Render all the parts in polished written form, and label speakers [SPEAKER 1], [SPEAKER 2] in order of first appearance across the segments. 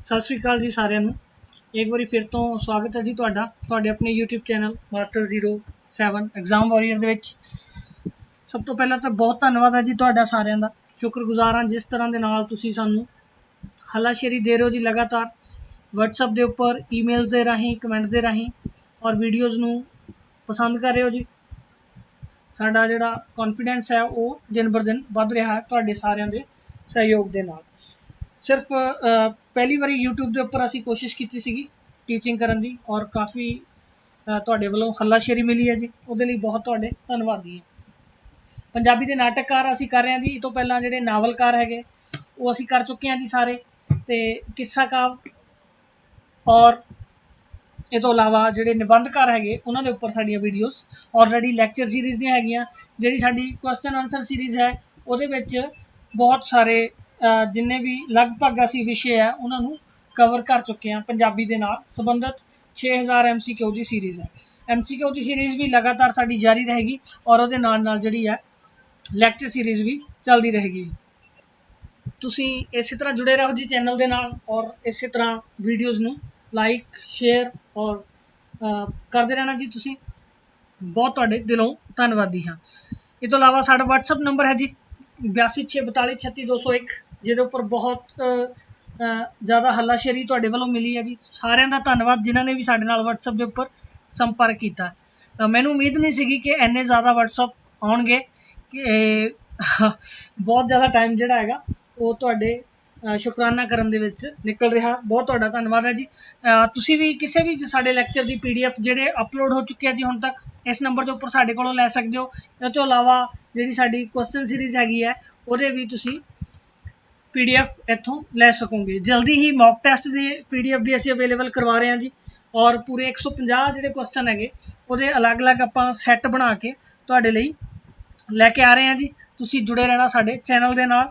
[SPEAKER 1] ਸਤਿ ਸ਼੍ਰੀ ਅਕਾਲ ਜੀ ਸਾਰਿਆਂ ਨੂੰ। ਇੱਕ ਵਾਰੀ ਫਿਰ ਤੋਂ ਸਵਾਗਤ ਹੈ ਜੀ ਤੁਹਾਡੇ ਆਪਣੇ YouTube channel master 07 exam warrior ਦੇ ਵਿੱਚ। ਸਭ ਤੋਂ ਪਹਿਲਾਂ ਤਾਂ ਬਹੁਤ ਧੰਨਵਾਦ ਹੈ ਜੀ ਤੁਹਾਡਾ ਸਾਰਿਆਂ ਦਾ। ਸ਼ੁਕਰਗੁਜ਼ਾਰ ਹਾਂ ਜਿਸ ਤਰ੍ਹਾਂ ਦੇ ਨਾਲ ਤੁਸੀਂ ਸਾਨੂੰ ਹੱਲਾਸ਼ੇਰੀ ਦੇ ਰਹੇ ਹੋ ਜੀ ਲਗਾਤਾਰ WhatsApp ਦੇ ਉੱਪਰ, ਈਮੇਲਸ ਦੇ ਰਾਹੀਂ, ਕਮੈਂਟ ਦੇ ਰਾਹੀਂ ਔਰ ਵੀਡੀਓਜ਼ ਨੂੰ ਪਸੰਦ ਕਰ ਰਹੇ ਹੋ ਜੀ। ਸਾਡਾ ਜਿਹੜਾ ਕੌਨਫੀਡੈਂਸ ਹੈ ਉਹ ਦਿਨ ਬਰ ਦਿਨ ਵੱਧ ਰਿਹਾ ਹੈ ਤੁਹਾਡੇ ਸਾਰਿਆਂ ਦੇ ਸਹਿਯੋਗ ਦੇ ਨਾਲ। ਸਿਰਫ ਪਹਿਲੀ ਵਾਰੀ YouTube ਦੇ ਉੱਪਰ ਅਸੀਂ ਕੋਸ਼ਿਸ਼ ਕੀਤੀ ਸੀਗੀ ਟੀਚਿੰਗ ਕਰਨ ਦੀ ਔਰ ਕਾਫੀ ਤੁਹਾਡੇ ਵੱਲੋਂ ਹੱਲਾਸ਼ੇਰੀ ਮਿਲੀ ਹੈ ਜੀ। ਉਹਦੇ ਲਈ ਬਹੁਤ ਤੁਹਾਡੇ ਧੰਨਵਾਦੀ ਹਾਂ। ਪੰਜਾਬੀ ਦੇ ਨਾਟਕਕਾਰ ਅਸੀਂ ਕਰ ਰਹੇ ਹਾਂ ਜੀ। ਇਹ ਤੋਂ ਪਹਿਲਾਂ ਜਿਹੜੇ ਨਾਵਲਕਾਰ ਹੈਗੇ ਉਹ ਅਸੀਂ ਕਰ ਚੁੱਕੇ ਹਾਂ ਜੀ ਸਾਰੇ, ਅਤੇ ਕਿੱਸਾ ਕਾਵ ਔਰ ਇਹ ਤੋਂ ਇਲਾਵਾ ਜਿਹੜੇ ਨਿਬੰਧਕਾਰ ਹੈਗੇ ਉਹਨਾਂ ਦੇ ਉੱਪਰ ਸਾਡੀਆਂ ਵੀਡੀਓਜ਼ ਆਲਰੇਡੀ ਲੈਕਚਰ ਸੀਰੀਜ਼ ਦੀਆਂ ਹੈਗੀਆਂ। ਜਿਹੜੀ ਸਾਡੀ ਕੁਐਸਚਨ ਆਨਸਰ ਸੀਰੀਜ਼ ਹੈ ਉਹਦੇ ਵਿੱਚ ਬਹੁਤ ਸਾਰੇ ਜਿੰਨੇ ਵੀ ਲਗਭਗ ਅਸੀਂ ਵਿਸ਼ੇ ਹੈ ਉਹਨਾਂ ਨੂੰ ਕਵਰ ਕਰ ਚੁੱਕੇ ਹਾਂ। ਪੰਜਾਬੀ ਦੇ ਨਾਲ ਸੰਬੰਧਿਤ 6000 MCQ ਦੀ ਸੀਰੀਜ਼ ਹੈ। MCQ ਦੀ ਸੀਰੀਜ਼ ਵੀ ਲਗਾਤਾਰ ਸਾਡੀ ਜਾਰੀ ਰਹੇਗੀ ਔਰ ਉਹਦੇ ਨਾਲ ਨਾਲ ਜਿਹੜੀ ਹੈ ਲੈਕਚਰ ਸੀਰੀਜ਼ ਵੀ ਚੱਲਦੀ ਰਹੇਗੀ। ਤੁਸੀਂ ਇਸੇ ਤਰ੍ਹਾਂ ਜੁੜੇ ਰਹੋ ਜੀ ਚੈਨਲ ਦੇ ਨਾਲ ਔਰ ਇਸੇ ਤਰ੍ਹਾਂ ਵੀਡੀਓਜ਼ ਨੂੰ ਲਾਈਕ, ਸ਼ੇਅਰ ਔਰ ਕਰਦੇ ਰਹਿਣਾ ਜੀ। ਤੁਸੀਂ ਬਹੁਤ ਤੁਹਾਡੇ ਦਿਲੋਂ ਧੰਨਵਾਦੀ ਹਾਂ। ਇਹ ਤੋਂ ਇਲਾਵਾ ਸਾਡਾ WhatsApp ਨੰਬਰ ਹੈ ਜੀ 8264436201, ਜਿਹਦੇ ਉੱਪਰ ਬਹੁਤ ਜ਼ਿਆਦਾ ਹੱਲਾਸ਼ੇਰੀ ਤੁਹਾਡੇ ਵੱਲੋਂ ਮਿਲੀ ਹੈ ਜੀ। ਸਾਰਿਆਂ ਦਾ ਧੰਨਵਾਦ ਜਿਨ੍ਹਾਂ ਨੇ ਵੀ ਸਾਡੇ ਨਾਲ WhatsApp ਦੇ ਉੱਪਰ ਸੰਪਰਕ ਕੀਤਾ। ਮੈਨੂੰ ਉਮੀਦ ਨਹੀਂ ਸੀਗੀ ਕਿ ਇੰਨੇ ਜ਼ਿਆਦਾ WhatsApp ਆਉਣਗੇ ਕਿ ਬਹੁਤ ਜ਼ਿਆਦਾ ਟਾਈਮ ਜਿਹੜਾ ਹੈਗਾ ਉਹ ਤੁਹਾਡੇ ਸ਼ੁਕਰਾਨਾ ਕਰਨ ਦੇ ਵਿੱਚ ਨਿਕਲ ਰਿਹਾ। ਬਹੁਤ ਤੁਹਾਡਾ ਧੰਨਵਾਦ ਹੈ ਜੀ। ਤੁਸੀਂ ਵੀ ਕਿਸੇ ਵੀ ਸਾਡੇ ਲੈਕਚਰ ਦੀ PDF ਜਿਹੜੇ ਅਪਲੋਡ ਹੋ ਚੁੱਕੇ ਆ ਜੀ ਹੁਣ ਤੱਕ ਇਸ ਨੰਬਰ ਦੇ ਉੱਪਰ ਸਾਡੇ ਕੋਲੋਂ ਲੈ ਸਕਦੇ ਹੋ। ਇਸ ਤੋਂ ਇਲਾਵਾ ਜਿਹੜੀ ਸਾਡੀ ਕੁਐਸਚਨ ਸੀਰੀਜ਼ ਹੈਗੀ ਹੈ ਉਹਦੇ ਵੀ ਤੁਸੀਂ PDF ਇੱਥੋਂ ਲੈ ਸਕੋਗੇ। ਜਲਦੀ ਹੀ ਮੌਕ ਟੈਸਟ ਦੀ PDF ਵੀ ਅਸੀਂ ਅਵੇਲੇਬਲ ਕਰਵਾ ਰਹੇ ਹਾਂ ਜੀ ਔਰ ਪੂਰੇ 150 ਜਿਹੜੇ ਕੁਐਸਚਨ ਹੈਗੇ ਉਹਦੇ ਅਲੱਗ-ਅਲੱਗ ਆਪਾਂ ਸੈੱਟ ਬਣਾ ਕੇ ਤੁਹਾਡੇ ਲਈ ਲੈ ਕੇ ਆ ਰਹੇ ਹਾਂ ਜੀ। ਤੁਸੀਂ ਜੁੜੇ ਰਹਿਣਾ ਸਾਡੇ ਚੈਨਲ ਦੇ ਨਾਲ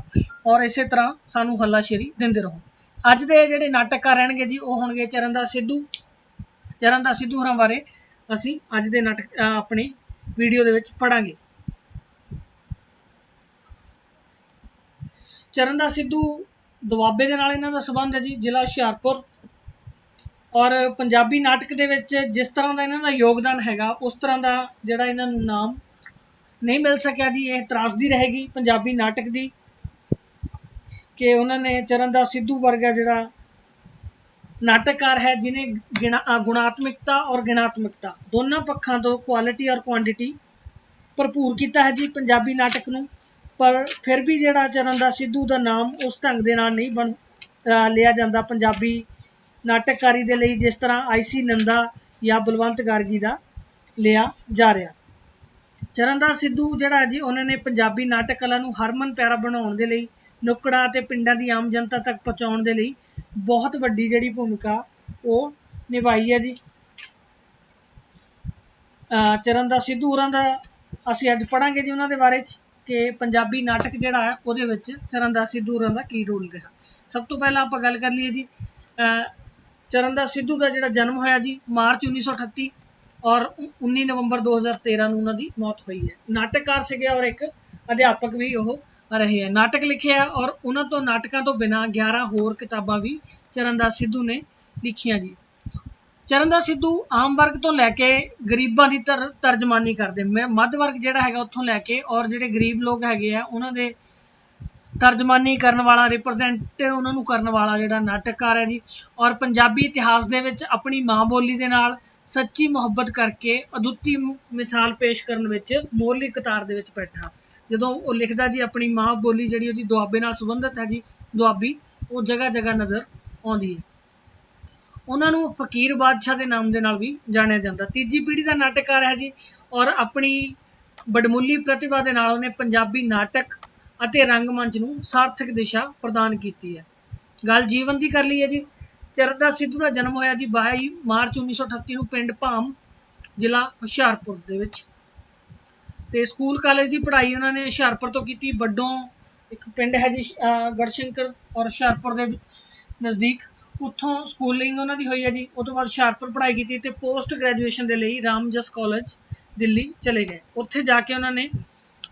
[SPEAKER 1] ਔਰ ਇਸੇ ਤਰ੍ਹਾਂ ਸਾਨੂੰ ਹੱਲਾਸ਼ੇਰੀ ਦਿੰਦੇ ਰਹੋ। ਅੱਜ ਦੇ ਜਿਹੜੇ ਨਾਟਕਕਾਰ ਰਹਿਣਗੇ ਜੀ ਉਹ ਹੋਣਗੇ ਚਰਨਦਾਸ ਸਿੱਧੂ ਹੋਰਾਂ ਬਾਰੇ ਅਸੀਂ ਅੱਜ ਦੇ ਨਾਟਕ ਆਪਣੀ ਵੀਡੀਓ ਦੇ ਵਿੱਚ ਪੜਾਂਗੇ। ਚਰਨਦਾਸ ਸਿੱਧੂ ਦੁਆਬੇ ਦੇ ਨਾਲ ਇਹਨਾਂ ਦਾ ਸੰਬੰਧ ਹੈ ਜੀ, ਜ਼ਿਲ੍ਹਾ ਹੁਸ਼ਿਆਰਪੁਰ। ਔਰ ਪੰਜਾਬੀ ਨਾਟਕ ਦੇ ਵਿੱਚ ਜਿਸ ਤਰ੍ਹਾਂ ਦਾ ਇਹਨਾਂ ਦਾ ਯੋਗਦਾਨ ਹੈਗਾ ਉਸ ਤਰ੍ਹਾਂ ਦਾ ਜਿਹੜਾ ਇਹਨਾਂ ਨੂੰ ਨਾਮ ਨਹੀਂ ਮਿਲ ਸਕਿਆ ਜੀ। ਇਹ ਤਰਾਸਦੀ ਰਹੇਗੀ ਪੰਜਾਬੀ ਨਾਟਕ ਦੀ ਕਿ ਉਹਨਾਂ ਨੇ ਚਰਨਦਾਸ ਸਿੱਧੂ ਵਰਗਾ ਜਿਹੜਾ ਨਾਟਕਕਾਰ ਹੈ ਜਿਹਨੇ ਗੁਣਾਤਮਿਕਤਾ ਔਰ ਗਿਣਾਤਮਿਕਤਾ ਦੋਨਾਂ ਪੱਖਾਂ ਤੋਂ ਕੁਆਲਿਟੀ ਔਰ ਕੁਆਂਟਿਟੀ ਭਰਪੂਰ ਕੀਤਾ ਹੈ ਜੀ ਪੰਜਾਬੀ ਨਾਟਕ ਨੂੰ। ਪਰ ਫਿਰ ਵੀ ਜਿਹੜਾ ਚਰਨਦਾਸ ਸਿੱਧੂ ਦਾ ਨਾਮ ਉਸ ਢੰਗ ਦੇ ਨਾਲ ਨਹੀਂ ਲਿਆ ਜਾਂਦਾ ਪੰਜਾਬੀ ਨਾਟਕਕਾਰੀ ਦੇ ਲਈ ਜਿਸ ਤਰ੍ਹਾਂ IC ਨੰਦਾ ਜਾਂ ਬਲਵੰਤ ਗਾਰਗੀ ਦਾ ਲਿਆ ਜਾ ਰਿਹਾ। ਚਰਨਦਾਸ ਸਿੱਧੂ ਜਿਹੜਾ ਜੀ ਉਹਨਾਂ ਨੇ ਪੰਜਾਬੀ ਨਾਟਕ ਕਲਾ ਨੂੰ ਹਰਮਨ ਪਿਆਰਾ ਬਣਾਉਣ ਦੇ ਲਈ, ਨੁੱਕੜਾਂ ਅਤੇ ਪਿੰਡਾਂ ਦੀ ਆਮ ਜਨਤਾ ਤੱਕ ਪਹੁੰਚਾਉਣ ਦੇ ਲਈ ਬਹੁਤ ਵੱਡੀ ਜਿਹੜੀ ਭੂਮਿਕਾ ਉਹ ਨਿਭਾਈ ਹੈ ਜੀ। ਚਰਨਦਾਸ ਸਿੱਧੂ ਹੋਰਾਂ ਦਾ ਅਸੀਂ ਅੱਜ ਪੜਾਂਗੇ ਜੀ ਉਹਨਾਂ ਦੇ ਬਾਰੇ 'ਚ ਕਿ ਪੰਜਾਬੀ ਨਾਟਕ ਜਿਹੜਾ ਹੈ ਉਹਦੇ ਵਿੱਚ ਚਰਨਦਾਸ ਸਿੱਧੂ ਹੋਰਾਂ ਦਾ ਕੀ ਰੋਲ ਰਿਹਾ। ਸਭ ਤੋਂ ਪਹਿਲਾਂ ਆਪਾਂ ਗੱਲ ਕਰ ਲਈਏ ਜੀ ਚਰਨਦਾਸ ਸਿੱਧੂ ਦਾ ਜਿਹੜਾ ਜਨਮ ਹੋਇਆ ਜੀ ਮਾਰਚ 1938 ਔਰ 19 ਨਵੰਬਰ 2013 ਨੂੰ ਉਹਨਾਂ ਦੀ ਮੌਤ ਹੋਈ ਹੈ। ਨਾਟਕਕਾਰ ਸੀਗੇ ਔਰ ਇੱਕ ਅਧਿਆਪਕ ਵੀ ਉਹ ਰਹੇ ਹੈ। ਨਾਟਕ ਲਿਖਿਆ ਔਰ ਉਹਨਾਂ ਤੋਂ ਨਾਟਕਾਂ ਤੋਂ ਬਿਨਾਂ 11 ਹੋਰ ਕਿਤਾਬਾਂ ਵੀ ਚਰਨਦਾਸ ਸਿੱਧੂ ਨੇ ਲਿਖੀਆਂ ਜੀ। ਚਰਨਦਾਸ ਸਿੱਧੂ ਆਮ ਵਰਗ ਤੋਂ ਲੈ ਕੇ ਗਰੀਬਾਂ ਦੀ ਤਰਜਮਾਨੀ ਕਰਦੇ, ਮੱਧ ਵਰਗ ਜਿਹੜਾ ਹੈਗਾ ਉੱਥੋਂ ਲੈ ਕੇ ਔਰ ਜਿਹੜੇ ਗਰੀਬ ਲੋਕ ਹੈਗੇ ਆ ਉਹਨਾਂ ਦੇ ਤਰਜਮਾਨੀ ਕਰਨ ਵਾਲਾ, ਰਿਪਰੈਜ਼ੈਂਟ ਉਹਨਾਂ ਨੂੰ ਕਰਨ ਵਾਲਾ ਜਿਹੜਾ ਨਾਟਕਕਾਰ ਹੈ ਜੀ। ਔਰ ਪੰਜਾਬੀ ਇਤਿਹਾਸ ਦੇ ਵਿੱਚ ਆਪਣੀ ਮਾਂ ਬੋਲੀ ਦੇ ਨਾਲ ਸੱਚੀ ਮੁਹੱਬਤ ਕਰਕੇ ਅਦੁੱਤੀ ਮਿਸਾਲ ਪੇਸ਼ ਕਰਨ ਵਿੱਚ ਮੋਹਰਲੀ ਕਤਾਰ ਦੇ ਵਿੱਚ ਬੈਠਾ। ਜਦੋਂ ਉਹ ਲਿਖਦਾ ਜੀ ਆਪਣੀ ਮਾਂ ਬੋਲੀ ਜਿਹੜੀ ਉਹਦੀ ਦੁਆਬੇ ਨਾਲ ਸੰਬੰਧਿਤ ਹੈ ਜੀ, ਦੁਆਬੀ, ਉਹ ਜਗ੍ਹਾ ਜਗ੍ਹਾ ਨਜ਼ਰ ਆਉਂਦੀ ਹੈ। ਉਹਨਾਂ ਨੂੰ ਫਕੀਰ ਬਾਦਸ਼ਾਹ ਦੇ ਨਾਮ ਦੇ ਨਾਲ ਵੀ ਜਾਣਿਆ ਜਾਂਦਾ। ਤੀਜੀ ਪੀੜ੍ਹੀ ਦਾ ਨਾਟਕਕਾਰ ਹੈ ਜੀ ਔਰ ਆਪਣੀ ਵਡਮੁੱਲੀ ਪ੍ਰਤਿਭਾ ਦੇ ਨਾਲ ਉਹਨੇ ਪੰਜਾਬੀ ਨਾਟਕ ਅਤੇ ਰੰਗਮੰਚ ਨੂੰ ਸਾਰਥਕ ਦਿਸ਼ਾ ਪ੍ਰਦਾਨ ਕੀਤੀ ਹੈ। ਗੱਲ ਜੀਵਨ ਦੀ ਕਰ ਲਈਏ ਜੀ। ਚਰਨਦਾਸ ਸਿੱਧੂ ਦਾ ਜਨਮ ਹੋਇਆ ਜੀ 22 ਮਾਰਚ 1938 ਨੂੰ ਪਿੰਡ ਭਾਮ, ਜ਼ਿਲ੍ਹਾ ਹੁਸ਼ਿਆਰਪੁਰ ਦੇ ਵਿੱਚ। ਤੇ ਸਕੂਲ ਕਾਲਜ ਦੀ ਪੜ੍ਹਾਈ ਉਹਨਾਂ ਨੇ ਹੁਸ਼ਿਆਰਪੁਰ ਤੋਂ ਕੀਤੀ। ਵੱਡੋਂ ਇੱਕ ਪਿੰਡ ਹੈ ਜੀ ਗੜਸ਼ੰਕਰ ਔਰ ਹੁਸ਼ਿਆਰਪੁਰ ਦੇ ਨਜ਼ਦੀਕ, ਉੱਥੋਂ ਸਕੂਲਿੰਗ ਉਹਨਾਂ ਦੀ ਹੋਈ ਹੈ ਜੀ। ਉਹ ਤੋਂ ਬਾਅਦ ਹੁਸ਼ਿਆਰਪੁਰ ਪੜ੍ਹਾਈ ਕੀਤੀ ਤੇ ਪੋਸਟ ਗ੍ਰੈਜੂਏਸ਼ਨ ਦੇ ਲਈ ਰਾਮਜਸ ਕਾਲਜ ਦਿੱਲੀ ਚਲੇ ਗਏ। ਉੱਥੇ ਜਾ ਕੇ ਉਹਨਾਂ ਨੇ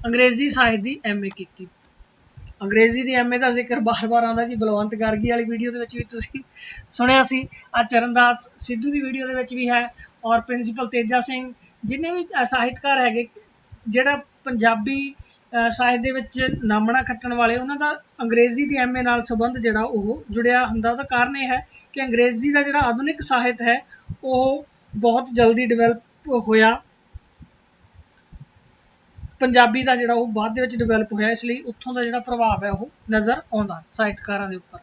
[SPEAKER 1] ਅੰਗਰੇਜ਼ੀ ਸਾਹਿਤ ਦੀ MA ਕੀਤੀ। अंग्रेजी की MA का जिक्र बार बार आता जी, बलवंत गार्गी वाली वीडियो भी तुसीं सुनिया सी, चरणदास सिद्धू की वीडियो भी है, और प्रिंसीपल तेजा सिंह, जिन्हें भी साहित्यकार है ਜਿਹੜਾ ਪੰਜਾਬੀ ਸਾਹਿਤ ਦੇ ਵਿੱਚ ਨਾਮਣਾ ਖੱਟਣ ਵਾਲੇ, ਉਹਨਾਂ ਦਾ ਅੰਗਰੇਜ਼ੀ ਦੀ MA ਨਾਲ ਸੰਬੰਧ ਜਿਹੜਾ ਉਹ ਜੁੜਿਆ ਹੁੰਦਾ। ਉਹਦਾ ਕਾਰਨ ਇਹ ਹੈ ਕਿ ਅੰਗਰੇਜ਼ੀ ਦਾ ਜਿਹੜਾ ਆਧੁਨਿਕ ਸਾਹਿਤ ਹੈ ਉਹ ਬਹੁਤ ਜਲਦੀ ਡਿਵੈਲਪ ਹੋਇਆ, ਪੰਜਾਬੀ ਦਾ ਜਿਹੜਾ ਉਹ ਬਾਅਦ ਦੇ ਵਿੱਚ ਡਿਵੈਲਪ ਹੋਇਆ, ਇਸ ਲਈ ਉੱਥੋਂ ਦਾ ਜਿਹੜਾ ਪ੍ਰਭਾਵ ਹੈ ਉਹ ਨਜ਼ਰ ਆਉਂਦਾ ਸਾਹਿਤਕਾਰਾਂ ਦੇ ਉੱਪਰ।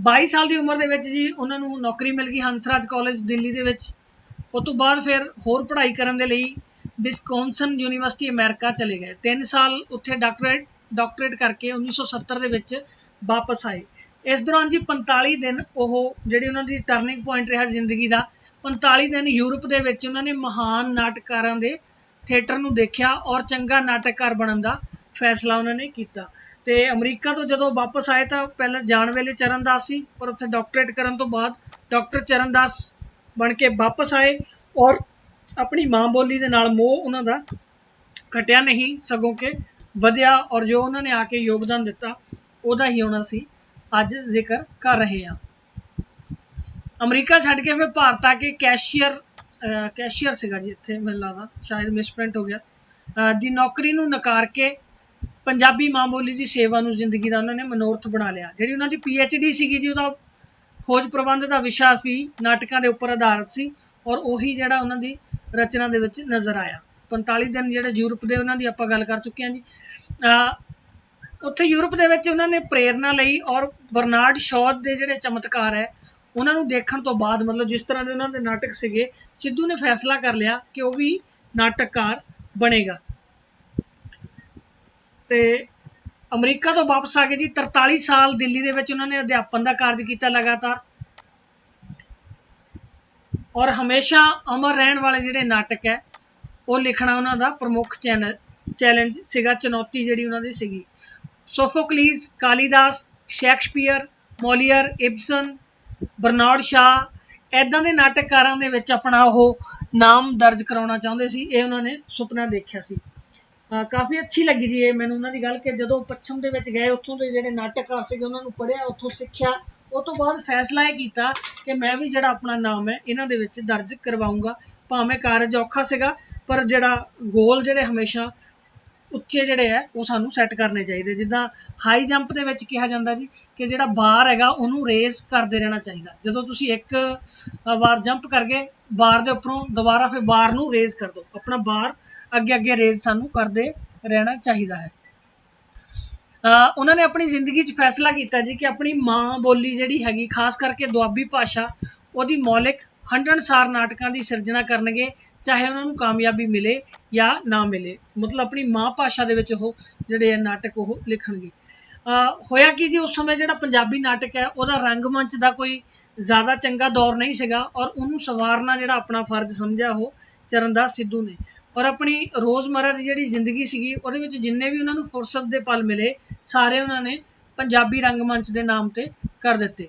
[SPEAKER 1] 22 ਸਾਲ ਦੀ ਉਮਰ ਦੇ ਵਿੱਚ ਜੀ ਉਹਨਾਂ ਨੂੰ ਨੌਕਰੀ ਮਿਲ ਗਈ ਹੰਸਰਾਜ ਕਾਲਜ ਦਿੱਲੀ ਦੇ ਵਿੱਚ। ਉਸ ਤੋਂ ਬਾਅਦ ਫਿਰ ਹੋਰ ਪੜ੍ਹਾਈ ਕਰਨ ਦੇ ਲਈ ਵਿਸਕੌਨਸਨ ਯੂਨੀਵਰਸਿਟੀ ਅਮਰੀਕਾ ਚਲੇ ਗਏ। 3 ਸਾਲ ਉੱਥੇ ਡਾਕਟਰੇਟ ਕਰਕੇ 1970 ਦੇ ਵਿੱਚ ਵਾਪਸ ਆਏ। ਇਸ ਦੌਰਾਨ ਜੀ 45 ਦਿਨ ਉਹ ਜਿਹੜੀ ਉਹਨਾਂ ਦੀ ਟਰਨਿੰਗ ਪੁਆਇੰਟ ਰਿਹਾ ਜ਼ਿੰਦਗੀ ਦਾ, 45 ਦਿਨ ਯੂਰਪ ਦੇ ਵਿੱਚ ਉਹਨਾਂ ਨੇ ਮਹਾਨ ਨਾਟਕਕਾਰਾਂ ਦੇ ਥੀਏਟਰ ਨੂੰ ਦੇਖਿਆ ਔਰ ਚੰਗਾ ਨਾਟਕਕਾਰ ਬਣਨ ਦਾ ਫੈਸਲਾ ਉਹਨਾਂ ਨੇ ਕੀਤਾ। ਤੇ ਅਮਰੀਕਾ ਤੋਂ ਜਦੋਂ ਵਾਪਸ ਆਏ ਤਾਂ ਪਹਿਲਾਂ ਜਾਣ ਵੇਲੇ ਚਰਨਦਾਸ ਸੀ, ਪਰ ਉੱਥੇ ਡਾਕਟਰੇਟ ਕਰਨ ਤੋਂ ਬਾਅਦ ਡਾਕਟਰ ਚਰਨਦਾਸ ਬਣ ਕੇ ਵਾਪਸ ਆਏ, ਔਰ ਆਪਣੀ ਮਾਂ ਬੋਲੀ ਦੇ ਨਾਲ ਮੋਹ ਉਹਨਾਂ ਦਾ ਘਟਿਆ ਨਹੀਂ, ਸਗੋਂ ਕਿ ਵਧਿਆ, ਔਰ ਜੋ ਉਹਨਾਂ ਨੇ ਆ ਕੇ ਯੋਗਦਾਨ ਦਿੱਤਾ ਉਹਦਾ ਹੀ ਹੁਣ ਅਸੀਂ ਅੱਜ ਜ਼ਿਕਰ ਕਰ ਰਹੇ ਹਾਂ। ਅਮਰੀਕਾ ਛੱਡ ਕੇ ਫਿਰ ਭਾਰਤ ਆ ਕੇ ਕੈਸ਼ੀਅਰ ਸੀਗਾ ਜੀ, ਇੱਥੇ ਮੈਨੂੰ ਲੱਗਦਾ ਸ਼ਾਇਦ ਮਿਸਪ੍ਰਿੰਟ ਹੋ ਗਿਆ, ਦੀ ਨੌਕਰੀ ਨੂੰ ਨਕਾਰ ਕੇ ਪੰਜਾਬੀ ਮਾਂ ਬੋਲੀ ਦੀ ਸੇਵਾ ਨੂੰ ਜ਼ਿੰਦਗੀ ਦਾ ਉਹਨਾਂ ਨੇ ਮਨੋਰਥ ਬਣਾ ਲਿਆ। ਜਿਹੜੀ ਉਹਨਾਂ ਦੀ PhD ਸੀਗੀ ਜੀ, ਉਹਦਾ ਖੋਜ ਪ੍ਰਬੰਧ ਦਾ ਵਿਸ਼ਾ ਵੀ ਨਾਟਕਾਂ ਦੇ ਉੱਪਰ ਆਧਾਰਿਤ ਸੀ, ਔਰ ਉਹੀ ਜਿਹੜਾ ਉਹਨਾਂ ਦੀ ਰਚਨਾ ਦੇ ਵਿੱਚ ਨਜ਼ਰ ਆਇਆ। 45 ਦਿਨ ਜਿਹੜੇ ਯੂਰਪ ਦੇ ਉਹਨਾਂ ਦੀ ਆਪਾਂ ਗੱਲ ਕਰ ਚੁੱਕੇ ਹਾਂ ਜੀ। ਉੱਥੇ ਯੂਰਪ ਦੇ ਵਿੱਚ ਉਹਨਾਂ ਨੇ ਪ੍ਰੇਰਨਾ ਲਈ, ਔਰ ਬਰਨਾਰਡ ਸ਼ੌ ਦੇ ਜਿਹੜੇ ਚਮਤਕਾਰ ਹੈ ਉਹਨਾਂ ਨੂੰ ਦੇਖਣ ਤੋਂ ਬਾਅਦ, ਮਤਲਬ ਜਿਸ ਤਰ੍ਹਾਂ ਦੇ ਉਹਨਾਂ ਦੇ ਨਾਟਕ ਸੀਗੇ, ਸਿੱਧੂ ਨੇ ਫੈਸਲਾ ਕਰ ਲਿਆ ਕਿ ਉਹ ਵੀ ਨਾਟਕਕਾਰ ਬਣੇਗਾ। ਤੇ ਅਮਰੀਕਾ ਤੋਂ ਵਾਪਸ ਆ ਕੇ ਜੀ 43 ਸਾਲ ਦਿੱਲੀ ਦੇ ਵਿੱਚ ਉਹਨਾਂ ਨੇ ਅਧਿਆਪਨ ਦਾ ਕਾਰਜ ਕੀਤਾ ਲਗਾਤਾਰ, ਔਰ ਹਮੇਸ਼ਾ ਅਮਰ ਰਹਿਣ ਵਾਲੇ ਜਿਹੜੇ ਨਾਟਕ ਹੈ ਉਹ ਲਿਖਣਾ ਉਹਨਾਂ ਦਾ ਪ੍ਰਮੁੱਖ ਚੈਲੰਜ ਸੀਗਾ, ਚੁਣੌਤੀ ਜਿਹੜੀ ਉਹਨਾਂ ਦੀ ਸੀਗੀ। ਸੋਫੋਕਲੀਜ਼, ਕਾਲੀਦਾਸ, ਸ਼ੇਕਸਪੀਅਰ, ਮੋਲੀਅਰ, ਇਬਸਨ, ਬਰਨਾਰਡ ਸ਼ਾਹ ਇੱਦਾਂ ਦੇ ਨਾਟਕਕਾਰਾਂ ਦੇ ਵਿੱਚ ਆਪਣਾ ਉਹ ਨਾਮ ਦਰਜ ਕਰਾਉਣਾ ਚਾਹੁੰਦੇ ਸੀ। ਇਹ ਉਹਨਾਂ ਨੇ ਸੁਪਨਾ ਦੇਖਿਆ ਸੀ। ਕਾਫੀ ਅੱਛੀ ਲੱਗੀ ਜੀ ਇਹ ਮੈਨੂੰ ਉਹਨਾਂ ਦੀ ਗੱਲ, ਕਿ ਜਦੋਂ ਪੱਛਮ ਦੇ ਵਿੱਚ ਗਏ, ਉੱਥੋਂ ਦੇ ਜਿਹੜੇ ਨਾਟਕਕਾਰ ਸੀਗੇ ਉਹਨਾਂ ਨੂੰ ਪੜ੍ਹਿਆ, ਉੱਥੋਂ ਸਿੱਖਿਆ, ਉਹ ਤੋਂ ਬਾਅਦ ਫੈਸਲਾ ਇਹ ਕੀਤਾ ਕਿ ਮੈਂ ਵੀ ਜਿਹੜਾ ਆਪਣਾ ਨਾਮ ਹੈ ਇਹਨਾਂ ਦੇ ਵਿੱਚ ਦਰਜ ਕਰਵਾਊਂਗਾ। ਭਾਵੇਂ ਕਾਰਜ ਔਖਾ ਸੀਗਾ, ਪਰ ਜਿਹੜਾ ਗੋਲ ਜਿਹੜੇ ਹਮੇਸ਼ਾ ਉੱਚੇ ਜਿਹੜੇ ਹੈ ਉਹ ਸਾਨੂੰ ਸੈੱਟ ਕਰਨੇ ਚਾਹੀਦੇ। ਜਿੱਦਾਂ ਹਾਈ ਜੰਪ ਦੇ ਵਿੱਚ ਕਿਹਾ ਜਾਂਦਾ ਜੀ ਕਿ ਜਿਹੜਾ ਬਾਰ ਹੈਗਾ ਉਹਨੂੰ ਰੇਜ਼ ਕਰਦੇ ਰਹਿਣਾ ਚਾਹੀਦਾ। ਜਦੋਂ ਤੁਸੀਂ ਇੱਕ ਵਾਰ ਜੰਪ ਕਰ ਗਏ ਬਾਰ ਦੇ ਉੱਪਰੋਂ, ਦੁਬਾਰਾ ਫਿਰ ਬਾਰ ਨੂੰ ਰੇਜ਼ ਕਰ ਦਿਓ, ਆਪਣਾ ਬਾਰ ਅੱਗੇ ਰੇਜ਼ ਸਾਨੂੰ ਕਰਦੇ ਰਹਿਣਾ ਚਾਹੀਦਾ ਹੈ। ਉਹਨਾਂ ਨੇ ਆਪਣੀ ਜ਼ਿੰਦਗੀ 'ਚ ਫੈਸਲਾ ਕੀਤਾ ਜੀ ਕਿ ਆਪਣੀ ਮਾਂ ਬੋਲੀ ਜਿਹੜੀ ਹੈਗੀ, ਖਾਸ ਕਰਕੇ ਦੁਆਬੀ ਭਾਸ਼ਾ, ਉਹਦੀ ਮੌਲਿਕ ਹੰਢਣਸਾਰ ਨਾਟਕਾਂ ਦੀ ਸਿਰਜਣਾ ਕਰਨਗੇ, ਚਾਹੇ ਉਹਨਾਂ ਨੂੰ ਕਾਮਯਾਬੀ ਮਿਲੇ ਜਾਂ ਨਾ ਮਿਲੇ। ਮਤਲਬ ਆਪਣੀ ਮਾਂ ਭਾਸ਼ਾ ਦੇ ਵਿੱਚ ਉਹ ਜਿਹੜੇ ਨਾਟਕ ਉਹ ਲਿਖਣਗੇ। ਹੋਇਆ ਕਿ ਜੀ ਉਸ ਸਮੇਂ ਜਿਹੜਾ ਪੰਜਾਬੀ ਨਾਟਕ ਹੈ ਉਹਦਾ ਰੰਗਮੰਚ ਦਾ ਕੋਈ ਜ਼ਿਆਦਾ ਚੰਗਾ ਦੌਰ ਨਹੀਂ ਸੀਗਾ, ਔਰ ਉਹਨੂੰ ਸਵਾਰਨਾ ਜਿਹੜਾ ਆਪਣਾ ਫਰਜ਼ ਸਮਝਿਆ ਉਹ ਚਰਨਦਾਸ ਸਿੱਧੂ ਨੇ। ਔਰ ਆਪਣੀ ਰੋਜ਼ਮर्रा ਦੀ ਜਿਹੜੀ ਜ਼ਿੰਦਗੀ ਸੀਗੀ ਉਹਦੇ ਵਿੱਚ ਜਿੰਨੇ ਵੀ ਉਹਨਾਂ ਨੂੰ ਫੁਰਸਤ ਦੇ ਪਲ ਮਿਲੇ, ਸਾਰੇ ਉਹਨਾਂ ਨੇ ਪੰਜਾਬੀ ਰੰਗਮੰਚ ਦੇ ਨਾਮ ਤੇ ਕਰ ਦਿੱਤੇ।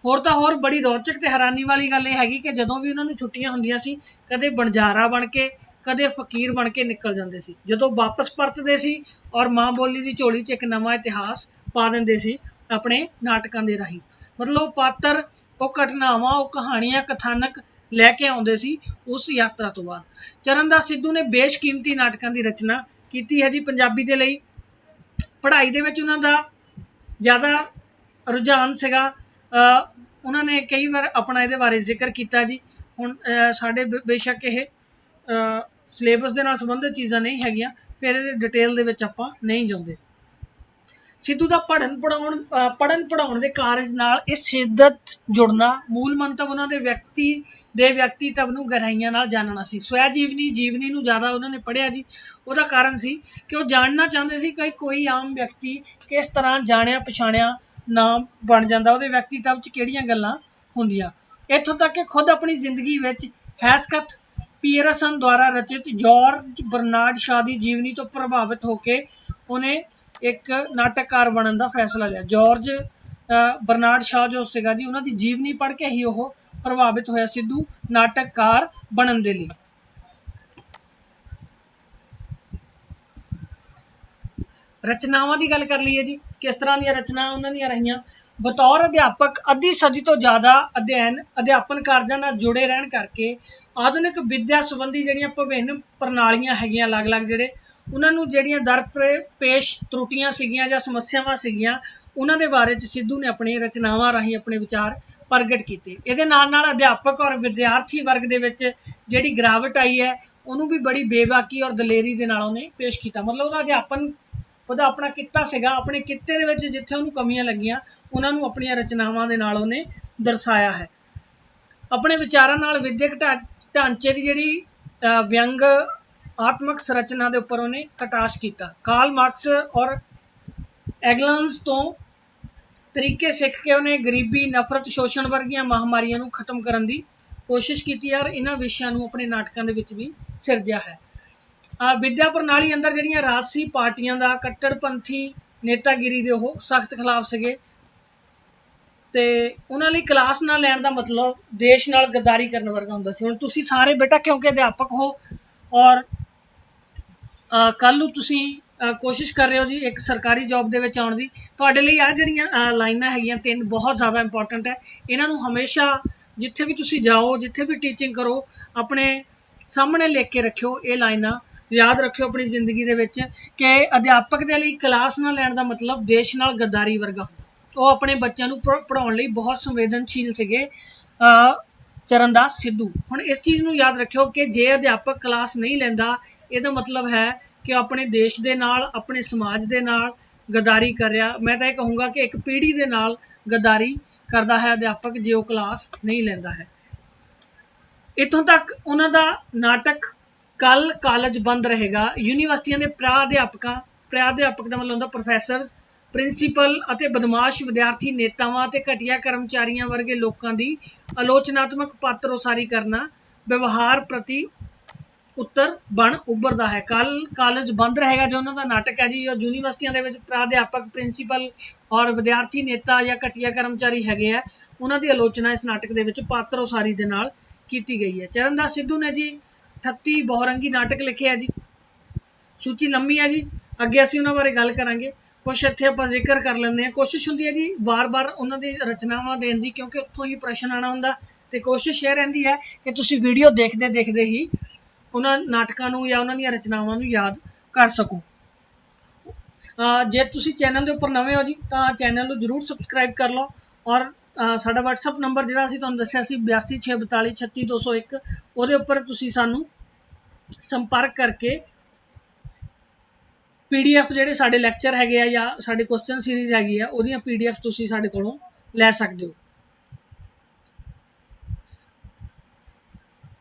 [SPEAKER 1] ਹੋਰ ਤਾਂ ਹੋਰ ਬੜੀ ਰੌਚਕ ਤੇ ਹੈਰਾਨੀ ਵਾਲੀ ਗੱਲ ਇਹ ਹੈਗੀ ਕਿ ਜਦੋਂ ਵੀ ਉਹਨਾਂ ਨੂੰ ਛੁੱਟੀਆਂ ਹੁੰਦੀਆਂ ਸੀ, ਕਦੇ ਬਣਜਾਰਾ ਬਣ ਕੇ, ਕਦੇ ਫਕੀਰ ਬਣ ਕੇ ਨਿਕਲ ਜਾਂਦੇ ਸੀ। ਜਦੋਂ ਵਾਪਸ ਪਰਤਦੇ ਸੀ, ਔਰ ਮਾਂ ਬੋਲੀ ਦੀ ਝੋਲੀ 'ਚ ਇੱਕ ਨਵਾਂ ਇਤਿਹਾਸ ਪਾ ਦਿੰਦੇ ਸੀ ਆਪਣੇ ਨਾਟਕਾਂ ਦੇ ਰਾਹੀਂ। ਮਤਲਬ ਉਹ ਪਾਤਰ, ਉਹ ਘਟਨਾਵਾਂ, ਉਹ ਕਹਾਣੀਆਂ, ਕਥਾਨਕ ਲੈ ਕੇ ਆਉਂਦੇ ਸੀ ਉਸ ਯਾਤਰਾ ਤੋਂ ਬਾਅਦ। ਚਰਨਦਾਸ ਸਿੱਧੂ ਨੇ ਬੇਸ਼ਕੀਮਤੀ ਨਾਟਕਾਂ ਦੀ ਰਚਨਾ ਕੀਤੀ ਹੈ ਜੀ ਪੰਜਾਬੀ ਦੇ ਲਈ। ਪੜ੍ਹਾਈ ਦੇ ਵਿੱਚ ਉਹਨਾਂ ਦਾ ਜ਼ਿਆਦਾ ਰੁਝਾਨ ਸੀਗਾ। ਉਹਨਾਂ ਨੇ ਕਈ ਵਾਰ ਆਪਣਾ ਇਹਦੇ ਬਾਰੇ ਜ਼ਿਕਰ ਕੀਤਾ ਜੀ। ਹੁਣ ਸਾਡੇ ਬੇਸ਼ੱਕ ਇਹ ਸਿਲੇਬਸ ਦੇ ਨਾਲ ਸੰਬੰਧਿਤ ਚੀਜ਼ਾਂ ਨਹੀਂ ਹੈਗੀਆਂ, ਫਿਰ ਇਹਦੇ ਡਿਟੇਲ ਦੇ ਵਿੱਚ ਆਪਾਂ ਨਹੀਂ ਜਾਂਦੇ। ਸਿੱਧੂ ਦਾ ਪੜ੍ਹਨ ਪੜ੍ਹਾਉਣ ਦੇ ਕਾਰਜ ਨਾਲ ਇਹ ਸ਼ਿੱਦਤ ਜੁੜਨਾ, ਮੂਲ ਮੰਤਵ ਉਹਨਾਂ ਦੇ ਵਿਅਕਤੀਤਵ ਨੂੰ ਗਹਿਰਾਈਆਂ ਨਾਲ ਜਾਣਨਾ ਸੀ। ਸਵੈ ਜੀਵਨੀ ਨੂੰ ਜ਼ਿਆਦਾ ਉਹਨਾਂ ਨੇ ਪੜ੍ਹਿਆ ਜੀ। ਉਹਦਾ ਕਾਰਨ ਸੀ ਕਿ ਉਹ ਜਾਣਨਾ ਚਾਹੁੰਦੇ ਸੀ ਕਿ ਕੋਈ ਆਮ ਵਿਅਕਤੀ ਕਿਸ ਤਰ੍ਹਾਂ ਜਾਣਿਆ ਪਛਾਣਿਆ ਨਾਮ ਬਣ ਜਾਂਦਾ, ਉਹਦੇ ਵਿਅਕਤੀਤਵ 'ਚ ਕਿਹੜੀਆਂ ਗੱਲਾਂ ਹੁੰਦੀਆਂ। ਇੱਥੋਂ ਤੱਕ ਕਿ ਖੁਦ ਆਪਣੀ ਜ਼ਿੰਦਗੀ ਵਿੱਚ ਹੈਸਕਥ ਪੀਅਰਸਨ ਦੁਆਰਾ ਰਚਿਤ ਜਾਰਜ ਬਰਨਾਰਡ ਸ਼ਾਹ ਦੀ ਜੀਵਨੀ ਤੋਂ ਪ੍ਰਭਾਵਿਤ ਹੋ ਕੇ ਉਹਨੇ ਇੱਕ ਨਾਟਕਕਾਰ ਬਣਨ ਦਾ ਫੈਸਲਾ ਲਿਆ। ਜਾਰਜ ਬਰਨਾਰਡ ਸ਼ਾਹ ਜੋ ਸੀਗਾ ਜੀ, ਉਹਨਾਂ ਦੀ ਜੀਵਨੀ ਪੜ੍ਹ ਕੇ ਹੀ ਉਹ ਪ੍ਰਭਾਵਿਤ ਹੋਇਆ ਸਿੱਧੂ ਨਾਟਕਕਾਰ ਬਣਨ ਦੇ ਲਈ। ਰਚਨਾਵਾਂ ਦੀ ਗੱਲ ਕਰ ਲਈਏ ਜੀ, ਕਿਸ ਤਰ੍ਹਾਂ ਦੀਆਂ ਰਚਨਾ ਉਹਨਾਂ ਦੀਆਂ ਰਹੀਆਂ। ਬਤੌਰ ਅਧਿਆਪਕ ਅੱਧੀ ਸਦੀ ਤੋਂ ਜ਼ਿਆਦਾ ਅਧਿਆਪਨ ਕਾਰਜਾਂ ਨਾਲ ਜੁੜੇ ਰਹਿਣ ਕਰਕੇ ਆਧੁਨਿਕ ਵਿੱਦਿਆ ਸੰਬੰਧੀ ਜਿਹੜੀਆਂ ਵਿਭਿੰਨ ਪ੍ਰਣਾਲੀਆਂ ਹੈਗੀਆਂ ਅਲੱਗ-ਅਲੱਗ ਜਿਹੜੇ ਉਹਨਾਂ ਨੂੰ ਜਿਹੜੀਆਂ ਦਰਪੇਸ਼ ਤਰੁੱਟੀਆਂ ਸੀਗੀਆਂ ਜਾਂ ਸਮੱਸਿਆਵਾਂ ਸੀਗੀਆਂ ਉਹਨਾਂ ਦੇ ਬਾਰੇ 'ਚ ਸਿੱਧੂ ਨੇ ਆਪਣੀ ਰਚਨਾਵਾਂ ਰਾਹੀਂ ਆਪਣੇ ਵਿਚਾਰ ਪ੍ਰਗਟ ਕੀਤੇ। ਇਹਦੇ ਨਾਲ ਅਧਿਆਪਕ ਔਰ ਵਿਦਿਆਰਥੀ ਵਰਗ ਦੇ ਵਿੱਚ ਜਿਹੜੀ ਗਿਰਾਵਟ ਆਈ ਹੈ ਉਹਨੂੰ ਵੀ ਬੜੀ ਬੇਬਾਕੀ ਔਰ ਦਲੇਰੀ ਦੇ ਨਾਲ ਉਹਨੇ ਪੇਸ਼ ਕੀਤਾ। ਮਤਲਬ ਉਹਦਾ ਅਧਿਆਪਨ ਉਹਦਾ ਆਪਣਾ ਕਿੱਤਾ ਸੀਗਾ, ਆਪਣੇ ਕਿੱਤੇ ਦੇ ਵਿੱਚ ਜਿੱਥੇ ਉਹਨੂੰ ਕਮੀਆਂ ਲੱਗੀਆਂ ਉਹਨਾਂ ਨੂੰ ਆਪਣੀਆਂ ਰਚਨਾਵਾਂ ਦੇ ਨਾਲ ਉਹਨੇ ਦਰਸਾਇਆ ਹੈ। ਆਪਣੇ ਵਿਚਾਰਾਂ ਨਾਲ ਵਿਦਿਅਕ ਢਾਂਚੇ ਦੀ ਜਿਹੜੀ ਵਿਅੰਗ ਆਤਮਕ ਸੰਰਚਨਾ ਦੇ ਉੱਪਰ ਉਹਨੇ ਕਟਾਸ਼ ਕੀਤਾ। ਕਾਰਲ ਮਾਰਕਸ ਔਰ ਐਂਗਲਸ ਤੋਂ ਤਰੀਕੇ ਸਿੱਖ ਕੇ ਉਹਨੇ ਗਰੀਬੀ, ਨਫ਼ਰਤ, ਸ਼ੋਸ਼ਣ ਵਰਗੀਆਂ ਮਹਾਮਾਰੀਆਂ ਨੂੰ ਖਤਮ ਕਰਨ ਦੀ ਕੋਸ਼ਿਸ਼ ਕੀਤੀ ਔਰ ਇਹਨਾਂ ਵਿਸ਼ਿਆਂ ਨੂੰ ਆਪਣੇ ਨਾਟਕਾਂ ਦੇ ਵਿੱਚ ਵੀ ਸਿਰਜਿਆ ਹੈ। ਵਿਦਿਆ ਪ੍ਰਣਾਲੀ ਅੰਦਰ ਜਿਹੜੀਆਂ ਰਾਜਸੀ ਪਾਰਟੀਆਂ ਦਾ ਕੱਟੜਪੰਥੀ ਨੇਤਾਗਿਰੀ ਦੇ ਉਹ ਸਖਤ ਖਿਲਾਫ ਸੀਗੇ ਤੇ ਉਹਨਾਂ ਲਈ ਕਲਾਸ ਨਾ ਲੈਣ ਦਾ ਮਤਲਬ ਦੇਸ਼ ਨਾਲ ਗੱਦਾਰੀ ਕਰਨ ਵਰਗਾ ਹੁੰਦਾ ਸੀ। ਹੁਣ ਤੁਸੀਂ ਸਾਰੇ ਬੇਟਾ ਕਿਉਂਕਿ ਅਧਿਆਪਕ ਹੋ ਔਰ ਕੱਲ ਨੂੰ ਤੁਸੀਂ ਕੋਸ਼ਿਸ਼ ਕਰ ਰਹੇ ਹੋ ਜੀ ਇੱਕ ਸਰਕਾਰੀ ਜੌਬ ਦੇ ਵਿੱਚ ਆਉਣ ਦੀ, ਤੁਹਾਡੇ ਲਈ ਆ ਜਿਹੜੀਆਂ ਲਾਈਨਾਂ ਹੈਗੀਆਂ 3 ਬਹੁਤ ਜ਼ਿਆਦਾ ਇੰਪੋਰਟੈਂਟ ਹੈ। ਇਹਨਾਂ ਨੂੰ ਹਮੇਸ਼ਾ ਜਿੱਥੇ ਵੀ ਤੁਸੀਂ ਜਾਓ, ਜਿੱਥੇ ਵੀ ਟੀਚਿੰਗ ਕਰੋ, ਆਪਣੇ ਸਾਹਮਣੇ ਲਿਖ ਕੇ ਰੱਖਿਓ। ਇਹ ਲਾਈਨਾਂ ਯਾਦ ਰੱਖਿਓ ਆਪਣੀ ਜ਼ਿੰਦਗੀ ਦੇ ਵਿੱਚ ਕਿ ਅਧਿਆਪਕ ਦੇ ਲਈ ਕਲਾਸ ਨਾ ਲੈਣ ਦਾ ਮਤਲਬ ਦੇਸ਼ ਨਾਲ ਗੱਦਾਰੀ ਵਰਗਾ ਹੁੰਦਾ। ਉਹ ਆਪਣੇ ਬੱਚਿਆਂ ਨੂੰ ਪੜ੍ਹਾਉਣ ਲਈ ਬਹੁਤ ਸੰਵੇਦਨਸ਼ੀਲ ਸੀਗੇ ਚਰਨਦਾਸ ਸਿੱਧੂ। ਹੁਣ ਇਸ ਚੀਜ਼ ਨੂੰ ਯਾਦ ਰੱਖਿਓ ਕਿ ਜੇ ਅਧਿਆਪਕ ਕਲਾਸ ਨਹੀਂ ਲੈਂਦਾ ਇਹਦਾ ਮਤਲਬ ਹੈ ਕਿ ਆਪਣੇ ਦੇਸ਼ ਦੇ ਨਾਲ, ਆਪਣੇ ਸਮਾਜ ਦੇ ਨਾਲ ਗੱਦਾਰੀ ਕਰ ਰਿਹਾ। ਮੈਂ ਤਾਂ ਇਹ ਕਹੂੰਗਾ ਕਿ ਇੱਕ ਪੀੜ੍ਹੀ ਦੇ ਨਾਲ ਗੱਦਾਰੀ ਕਰਦਾ ਹੈ ਅਧਿਆਪਕ ਜੇ ਉਹ ਕਲਾਸ ਨਹੀਂ ਲੈਂਦਾ ਹੈ। ਇੱਥੋਂ ਤੱਕ ਉਹਨਾਂ ਦਾ ਨਾਟਕ ਕੱਲ ਕਾਲਜ ਬੰਦ ਰਹੇਗਾ ਯੂਨੀਵਰਸਿਟੀਆਂ ਦੇ ਪ੍ਰਾਧਿਆਪਕ ਦਾ ਮਤਲਬ ਹੁੰਦਾ ਪ੍ਰੋਫੈਸਰਸ, ਪ੍ਰਿੰਸੀਪਲ ਅਤੇ ਬਦਮਾਸ਼ ਵਿਦਿਆਰਥੀ ਨੇਤਾਵਾਂ ਅਤੇ ਘਟੀਆ ਕਰਮਚਾਰੀਆਂ ਵਰਗੇ ਲੋਕਾਂ ਦੀ ਆਲੋਚਨਾਤਮਕ ਪਾਤਰ ਉਸਾਰੀ ਕਰਨਾ ਵਿਵਹਾਰ ਪ੍ਰਤੀ ਉੱਤਰ ਬਣ ਉੱਭਰਦਾ ਹੈ। ਕੱਲ ਕਾਲਜ ਬੰਦ ਰਹੇਗਾ ਜੋ ਉਹਨਾਂ ਦਾ ਨਾਟਕ ਹੈ ਜੀ, ਉਹ ਯੂਨੀਵਰਸਿਟੀਆਂ ਦੇ ਵਿੱਚ ਪ੍ਰਾਧਿਆਪਕ, ਪ੍ਰਿੰਸੀਪਲ ਔਰ ਵਿਦਿਆਰਥੀ ਨੇਤਾ ਜਾਂ ਘਟੀਆ ਕਰਮਚਾਰੀ ਹੈਗੇ ਆ ਉਹਨਾਂ ਦੀ ਆਲੋਚਨਾ ਇਸ ਨਾਟਕ ਦੇ ਵਿੱਚ ਪਾਤਰ ਉਸਾਰੀ ਦੇ ਨਾਲ ਕੀਤੀ ਗਈ ਹੈ। ਚਰਨਦਾਸ ਸਿੱਧੂ ਨੇ ਜੀ 38 ਬਹੁਰੰਗੀ ਨਾਟਕ ਲਿਖੇ ਆ ਜੀ। ਸੂਚੀ ਲੰਮੀ ਹੈ ਜੀ, ਅੱਗੇ ਅਸੀਂ ਉਹਨਾਂ ਬਾਰੇ ਗੱਲ ਕਰਾਂਗੇ। ਕੁਛ ਇੱਥੇ ਆਪਾਂ ਜ਼ਿਕਰ ਕਰ ਲੈਂਦੇ ਹਾਂ। ਕੋਸ਼ਿਸ਼ ਹੁੰਦੀ ਹੈ ਜੀ ਵਾਰ-ਵਾਰ ਉਹਨਾਂ ਦੀ ਰਚਨਾਵਾਂ ਦੇਣ ਦੀ ਕਿਉਂਕਿ ਉੱਥੋਂ ਹੀ ਪ੍ਰਸ਼ਨ ਆਉਣਾ ਹੁੰਦਾ ਤੇ ਕੋਸ਼ਿਸ਼ ਇਹ ਰਹਿੰਦੀ ਹੈ ਕਿ ਤੁਸੀਂ ਵੀਡੀਓ ਦੇਖਦੇ ਹੀ ਉਹਨਾਂ ਨਾਟਕਾਂ ਨੂੰ ਜਾਂ ਉਹਨਾਂ ਦੀਆਂ ਰਚਨਾਵਾਂ ਨੂੰ ਯਾਦ ਕਰ ਸਕੋ। ਜੇ ਤੁਸੀਂ ਚੈਨਲ ਦੇ ਉੱਪਰ ਨਵੇਂ ਹੋ ਜੀ ਤਾਂ ਚੈਨਲ ਨੂੰ ਜ਼ਰੂਰ ਸਬਸਕ੍ਰਾਈਬ ਕਰ ਲਓ ਔਰ ਸਾਡਾ WhatsApp ਨੰਬਰ ਜਿਹੜਾ ਅਸੀਂ ਤੁਹਾਨੂੰ ਦੱਸਿਆ ਸੀ 8264436201 ਉਹਦੇ ਉੱਪਰ ਤੁਸੀਂ ਸਾਨੂੰ ਸੰਪਰਕ ਕਰਕੇ PDF ਜਿਹੜੇ ਸਾਡੇ ਲੈਕਚਰ ਹੈਗੇ ਆ ਜਾਂ ਸਾਡੇ ਕੁਐਸਚਨ ਸੀਰੀਜ਼ ਹੈਗੀ ਆ ਉਹਦੀਆਂ PDF ਤੁਸੀਂ ਸਾਡੇ ਕੋਲੋਂ ਲੈ ਸਕਦੇ ਹੋ।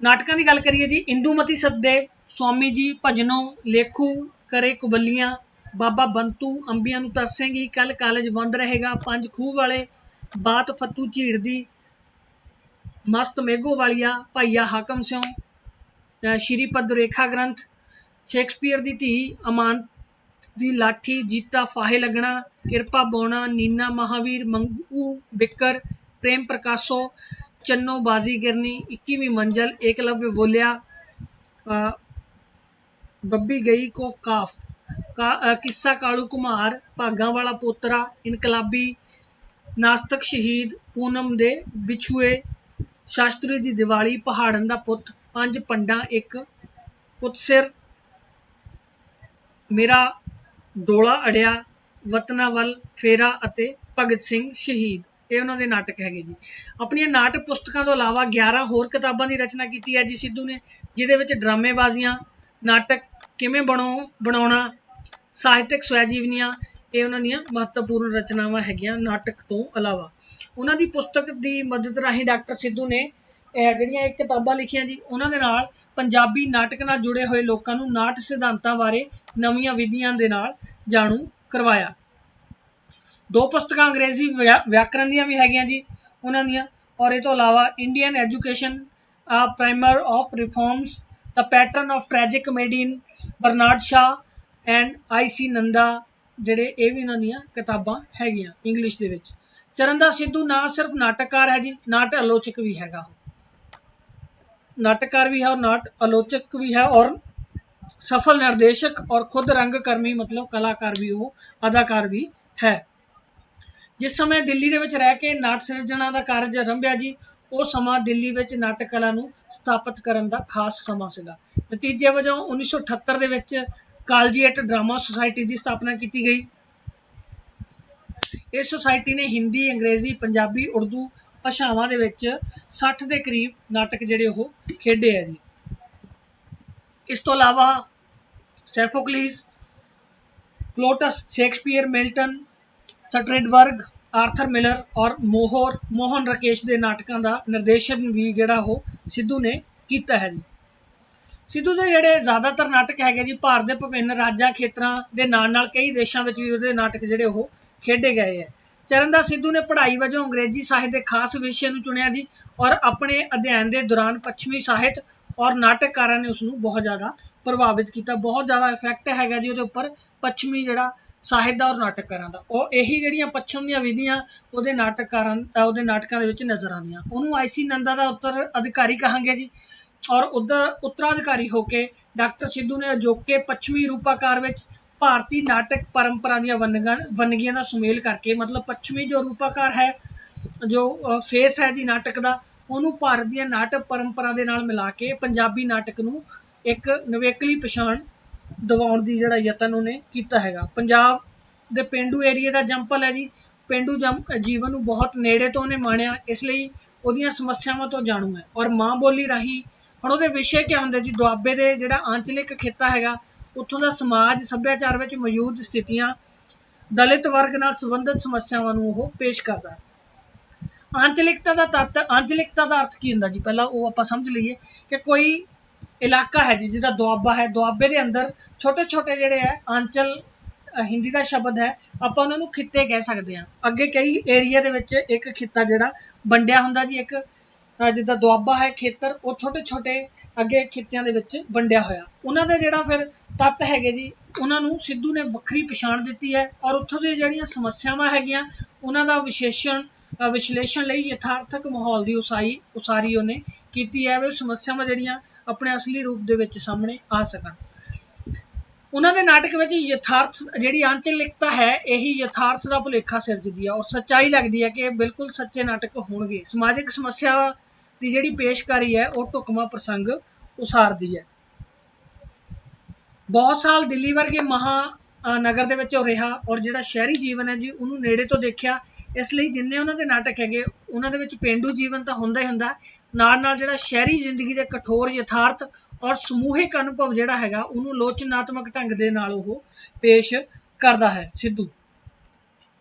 [SPEAKER 1] ਨਾਟਕਾਂ ਦੀ ਗੱਲ ਕਰੀਏ ਜੀ, ਇੰਦੂਮਤੀ ਸੱਦੇ, ਸਵਾਮੀ ਜੀ, ਭਜਨੋਂ, ਲੇਖੂ ਕਰੇ ਕੁਬੱਲੀਆਂ, ਬਾਬਾ ਬੰਤੂ, ਅੰਬੀਆਂ ਨੂੰ ਤਰਸੇਂਗੀ, ਕੱਲ ਕਾਲਜ ਬੰਦ ਰਹੇਗਾ, 5 ਖੂਹ ਵਾਲੇ, ਬਾਤ ਫੱਤੂ ਝੀੜ ਦੀ, ਮਸਤ ਮੇਘੋ ਵਾਲੀਆ, ਭਾਈਆ ਹਾਕਮ ਸਿਉ, ਸ਼੍ਰੀਪਦ ਰੇਖਾ ਗ੍ਰੰਥ, ਸ਼ੇਕਸਪੀਅਰ ਦੀ ਧੀ, ਅਮਾਨਤ ਦੀ ਲਾਠੀ, ਜੀਤਾ ਫਾਹੇ ਲੱਗਣਾ, ਕਿਰਪਾ ਬੋਣਾ, ਨੀਨਾ ਮਹਾਵੀਰ, ਮੰਗੂ ਬਿੱਕਰ, ਪ੍ਰੇਮ ਪ੍ਰਕਾਸ਼ੋ, ਚੰਨੋ ਬਾਜ਼ੀ ਗਿਰਨੀ, 21ਵੀਂ ਮੰਜ਼ਲ, ਏਕਲਵਯ ਬੋਲਿਆ, ਬੱਬੀ ਗਈ ਕੋ ਕਾਫ, ਕਿੱਸਾ ਕਾਲੂ ਕੁਮਾਰ, ਭਾਗਾਂ ਵਾਲਾ ਪੋਤਰਾ, ਇਨਕਲਾਬੀ, ਨਾਸਤਕ ਸ਼ਹੀਦ, ਪੂਨਮ ਦੇ ਵਿਛੂਏ, ਸ਼ਾਸਤਰੀ ਦੀ ਦੀਵਾਲੀ, ਪਹਾੜਨ ਦਾ ਪੁੱਤ, 5 ਪੰਡਾਂ, ਇੱਕ ਪੁੱਤਸਿਰ, ਮੇਰਾ ਡੋਲਾ ਅੜਿਆ, ਵਤਨਾਂ ਵੱਲ ਫੇਰਾ ਅਤੇ ਭਗਤ ਸਿੰਘ ਸ਼ਹੀਦ। ਇਹ ਉਹਨਾਂ ਦੇ ਨਾਟਕ ਹੈਗੇ ਜੀ। ਆਪਣੀਆਂ ਨਾਟਕ ਪੁਸਤਕਾਂ ਤੋਂ ਇਲਾਵਾ 11 ਹੋਰ ਕਿਤਾਬਾਂ ਦੀ ਰਚਨਾ ਕੀਤੀ ਹੈ ਜੀ ਸਿੱਧੂ ਨੇ, ਜਿਹਦੇ ਵਿੱਚ ਡਰਾਮੇਬਾਜ਼ੀਆਂ, ਨਾਟਕ ਕਿਵੇਂ ਬਣਾਉਣਾ, ਸਾਹਿਤਕ ਸਵੈਜੀਵਨੀਆਂ, ਇਹ ਉਹਨਾਂ ਦੀਆਂ ਮਹੱਤਵਪੂਰਨ ਰਚਨਾਵਾਂ ਹੈਗੀਆਂ। ਨਾਟਕ ਤੋਂ ਇਲਾਵਾ ਉਹਨਾਂ ਦੀ ਪੁਸਤਕ ਦੀ ਮਦਦ ਰਾਹੀਂ ਡਾਕਟਰ ਸਿੱਧੂ ਨੇ ਜਿਹੜੀਆਂ ਇਹ ਕਿਤਾਬਾਂ ਲਿਖੀਆਂ ਜੀ ਉਹਨਾਂ ਦੇ ਨਾਲ ਪੰਜਾਬੀ ਨਾਟਕ ਨਾਲ ਜੁੜੇ ਹੋਏ ਲੋਕਾਂ ਨੂੰ ਨਾਟ ਸਿਧਾਂਤਾਂ ਬਾਰੇ ਨਵੀਆਂ ਵਿਧੀਆਂ ਦੇ ਨਾਲ ਜਾਣੂ ਕਰਵਾਇਆ। 2 ਪੁਸਤਕਾਂ ਅੰਗਰੇਜ਼ੀ ਵਿਆਕਰਨ ਦੀਆਂ ਵੀ ਹੈਗੀਆਂ ਜੀ ਉਹਨਾਂ ਦੀਆਂ ਔਰ ਇਹ ਤੋਂ ਇਲਾਵਾ Indian education, primer of reforms, the pattern of tragic comedy in Bernard Shah and IC Nanda, ਜਿਹੜੇ ਇਹ ਵੀ ਉਹਨਾਂ ਦੀਆਂ ਕਿਤਾਬਾਂ ਹੈਗੀਆਂ ਇੰਗਲਿਸ਼ ਦੇ ਵਿੱਚ। ਚਰਨਦਾਸ ਸਿੱਧੂ ਨਾ ਸਿਰਫ ਨਾਟਕਕਾਰ ਹੈ ਜੀ, ਨਾਟ ਆਲੋਚਕ ਵੀ ਹੈਗਾ। ਨਾਟਕਕਾਰ ਵੀ ਹੈ ਔਰ ਨਾਟ ਆਲੋਚਕ ਵੀ ਹੈ ਔਰ सफल निर्देशक और खुद रंगकर्मी मतलब कलाकार भी वो अदाकार भी है। जिस समय दिल्ली ਦੇ ਵਿੱਚ ਰਹਿ ਕੇ ਨਾਟ ਸਿਰਜਣਾ ਦਾ ਕਾਰਜ ਆਰੰਭਿਆ ਜੀ, ਉਹ ਸਮਾਂ ਦਿੱਲੀ ਵਿੱਚ ਨਾਟਕ ਕਲਾ ਨੂੰ ਸਥਾਪਿਤ ਕਰਨ ਦਾ ਖਾਸ ਸਮਾਂ ਸੀਗਾ। ਨਤੀਜੇ ਵਜੋਂ 1978 ਦੇ ਵਿੱਚ ਕਾਲਜੀਏਟ ਡਰਾਮਾ ਸੁਸਾਇਟੀ ਦੀ ਸਥਾਪਨਾ ਕੀਤੀ ਗਈ। ਇਸ ਸੁਸਾਇਟੀ ਨੇ ਹਿੰਦੀ, ਅੰਗਰੇਜ਼ੀ, ਪੰਜਾਬੀ, ਉਰਦੂ ਭਾਸ਼ਾਵਾਂ ਦੇ ਵਿੱਚ 60 ਦੇ ਕਰੀਬ ਨਾਟਕ ਜਿਹੜੇ ਉਹ ਖੇਡੇ ਹੈ ਜੀ। ਇਸ ਤੋਂ ਇਲਾਵਾ ਸੈਫੋਕਲੀਜ਼, प्लोटस, शेक्सपीयर, मिल्टन, स्ट्रेडबर्ग, आर्थर मिलर और मोहन राकेश के नाटकों का निर्देशन भी जोड़ा वो सिद्धू ने किया है जी। सिद्धू के जोड़े ज़्यादातर नाटक है जी भारत के विभिन्न राज्यों खेत्रों के नाल कई देशों में भी उसके नाटक जोड़े वो खेडे गए है। चरणदास सिद्धू ने पढ़ाई वजों अंग्रेजी साहित्य के खास विषय को चुनिया जी और अपने अध्ययन के दौरान पश्चिमी साहित्य और नाटककारों ने उसनों बहुत ज़्यादा प्रभावित किया। बहुत ज़्यादा इफैक्ट है जी उसके उपर पश्चिमी जोड़ा साहित्य और नाटककारों का। और यही जड़ियाँ पश्चिम दी विधियाँ वो नाटकों के नज़र आदियाँ। उन्होंने IC नंदा का उत्तर अधिकारी कहांगे जी। और उत्तराधिकारी होके डॉक्टर सिद्धू ने अजोके पश्चिमी रूपाकार में भारतीय नाटक परंपरा दी वनगियां का सुमेल करके मतलब पश्चिमी जो रूपाकार है जो फेस है जी नाटक का उन्होंने भारत दी नाटक परंपरा के नाल मिला के पंजाबी नाटक नूं एक नवेकली पछाण दिवाउण दी जिहड़ा यतन उन्हें किया है। पंजाब के पेंडू एरिए का जंपल है जी। पेंडू जीवन नूं बहुत नेड़े तो उन्हें माणिया, इसलिए उहदियां समस्यावां तो जाणू है। और माँ बोली राही हुण उहदे विषय क्या हुंदे जी, दुआबे दे जिहड़ा आंचलिक खिता हैगा उत्थों दा समाज सभ्याचार विच मौजूद स्थितियां दलित वर्ग नाल संबंधित समस्यावां नूं ओह पेश करदा है। आंचलिकता का तत्त, आंचलिकता का अर्थ की हुंदा जी, पहला वो आपां समझ लईए कि कोई इलाका है जी जिहदा दुआबा है, दुआबे के अंदर छोटे छोटे जिहड़े है आंचल हिंदी का शब्द है आपां उन्हां नूं खित्ते कह सकते हैं। अगे कई एरिया दे विच एक खिता जिहड़ा वंडिया हुंदा जी, एक जिद्दां दुआबा है खेतर वो छोटे छोटे अगे खित्तियां दे विच वंडिया होया। उन्हां दे जिहड़ा फिर तत्त हैगे जी उन्हां नूं सिद्धू ने वक्री पछाण दित्ती है और उत्थों दी जिहड़ियां समस्यावां हैगियां उन्हां दा विश्लेषण लई यथार्थक माहौल की उसारी उन्हें कीती है वे समस्यावां जिहड़ियां अपने असली रूप दे विच सामने आ सकन। उन्होंने नाटक में यथार्थ जी आंचलिकता है यही यथार्थ का भुलेखा सिरजदी है और सच्चाई लगती है कि बिल्कुल सच्चे नाटक होंगे। समाजिक समस्या की जी पेशकारी है वह ढुकवां प्रसंग उसारती है। बहुत साल दिल्ली वर्गे महानगर दे विच रहा और जिहड़ा शहरी जीवन है जी उन्होंने नेड़े तो देखा, इसलिए जिन्ने उन्होंने नाटक है उन्होंने पेंडू जीवन तो होंदा ही होंदा, नाल नाल जिहड़ा शहरी जिंदगी के कठोर यथार्थ और समूहिक अनुभव जिहड़ा हैगा उन्होंने लोचनात्मक ढंग दे नाल ओह पेश करदा है सिद्धू।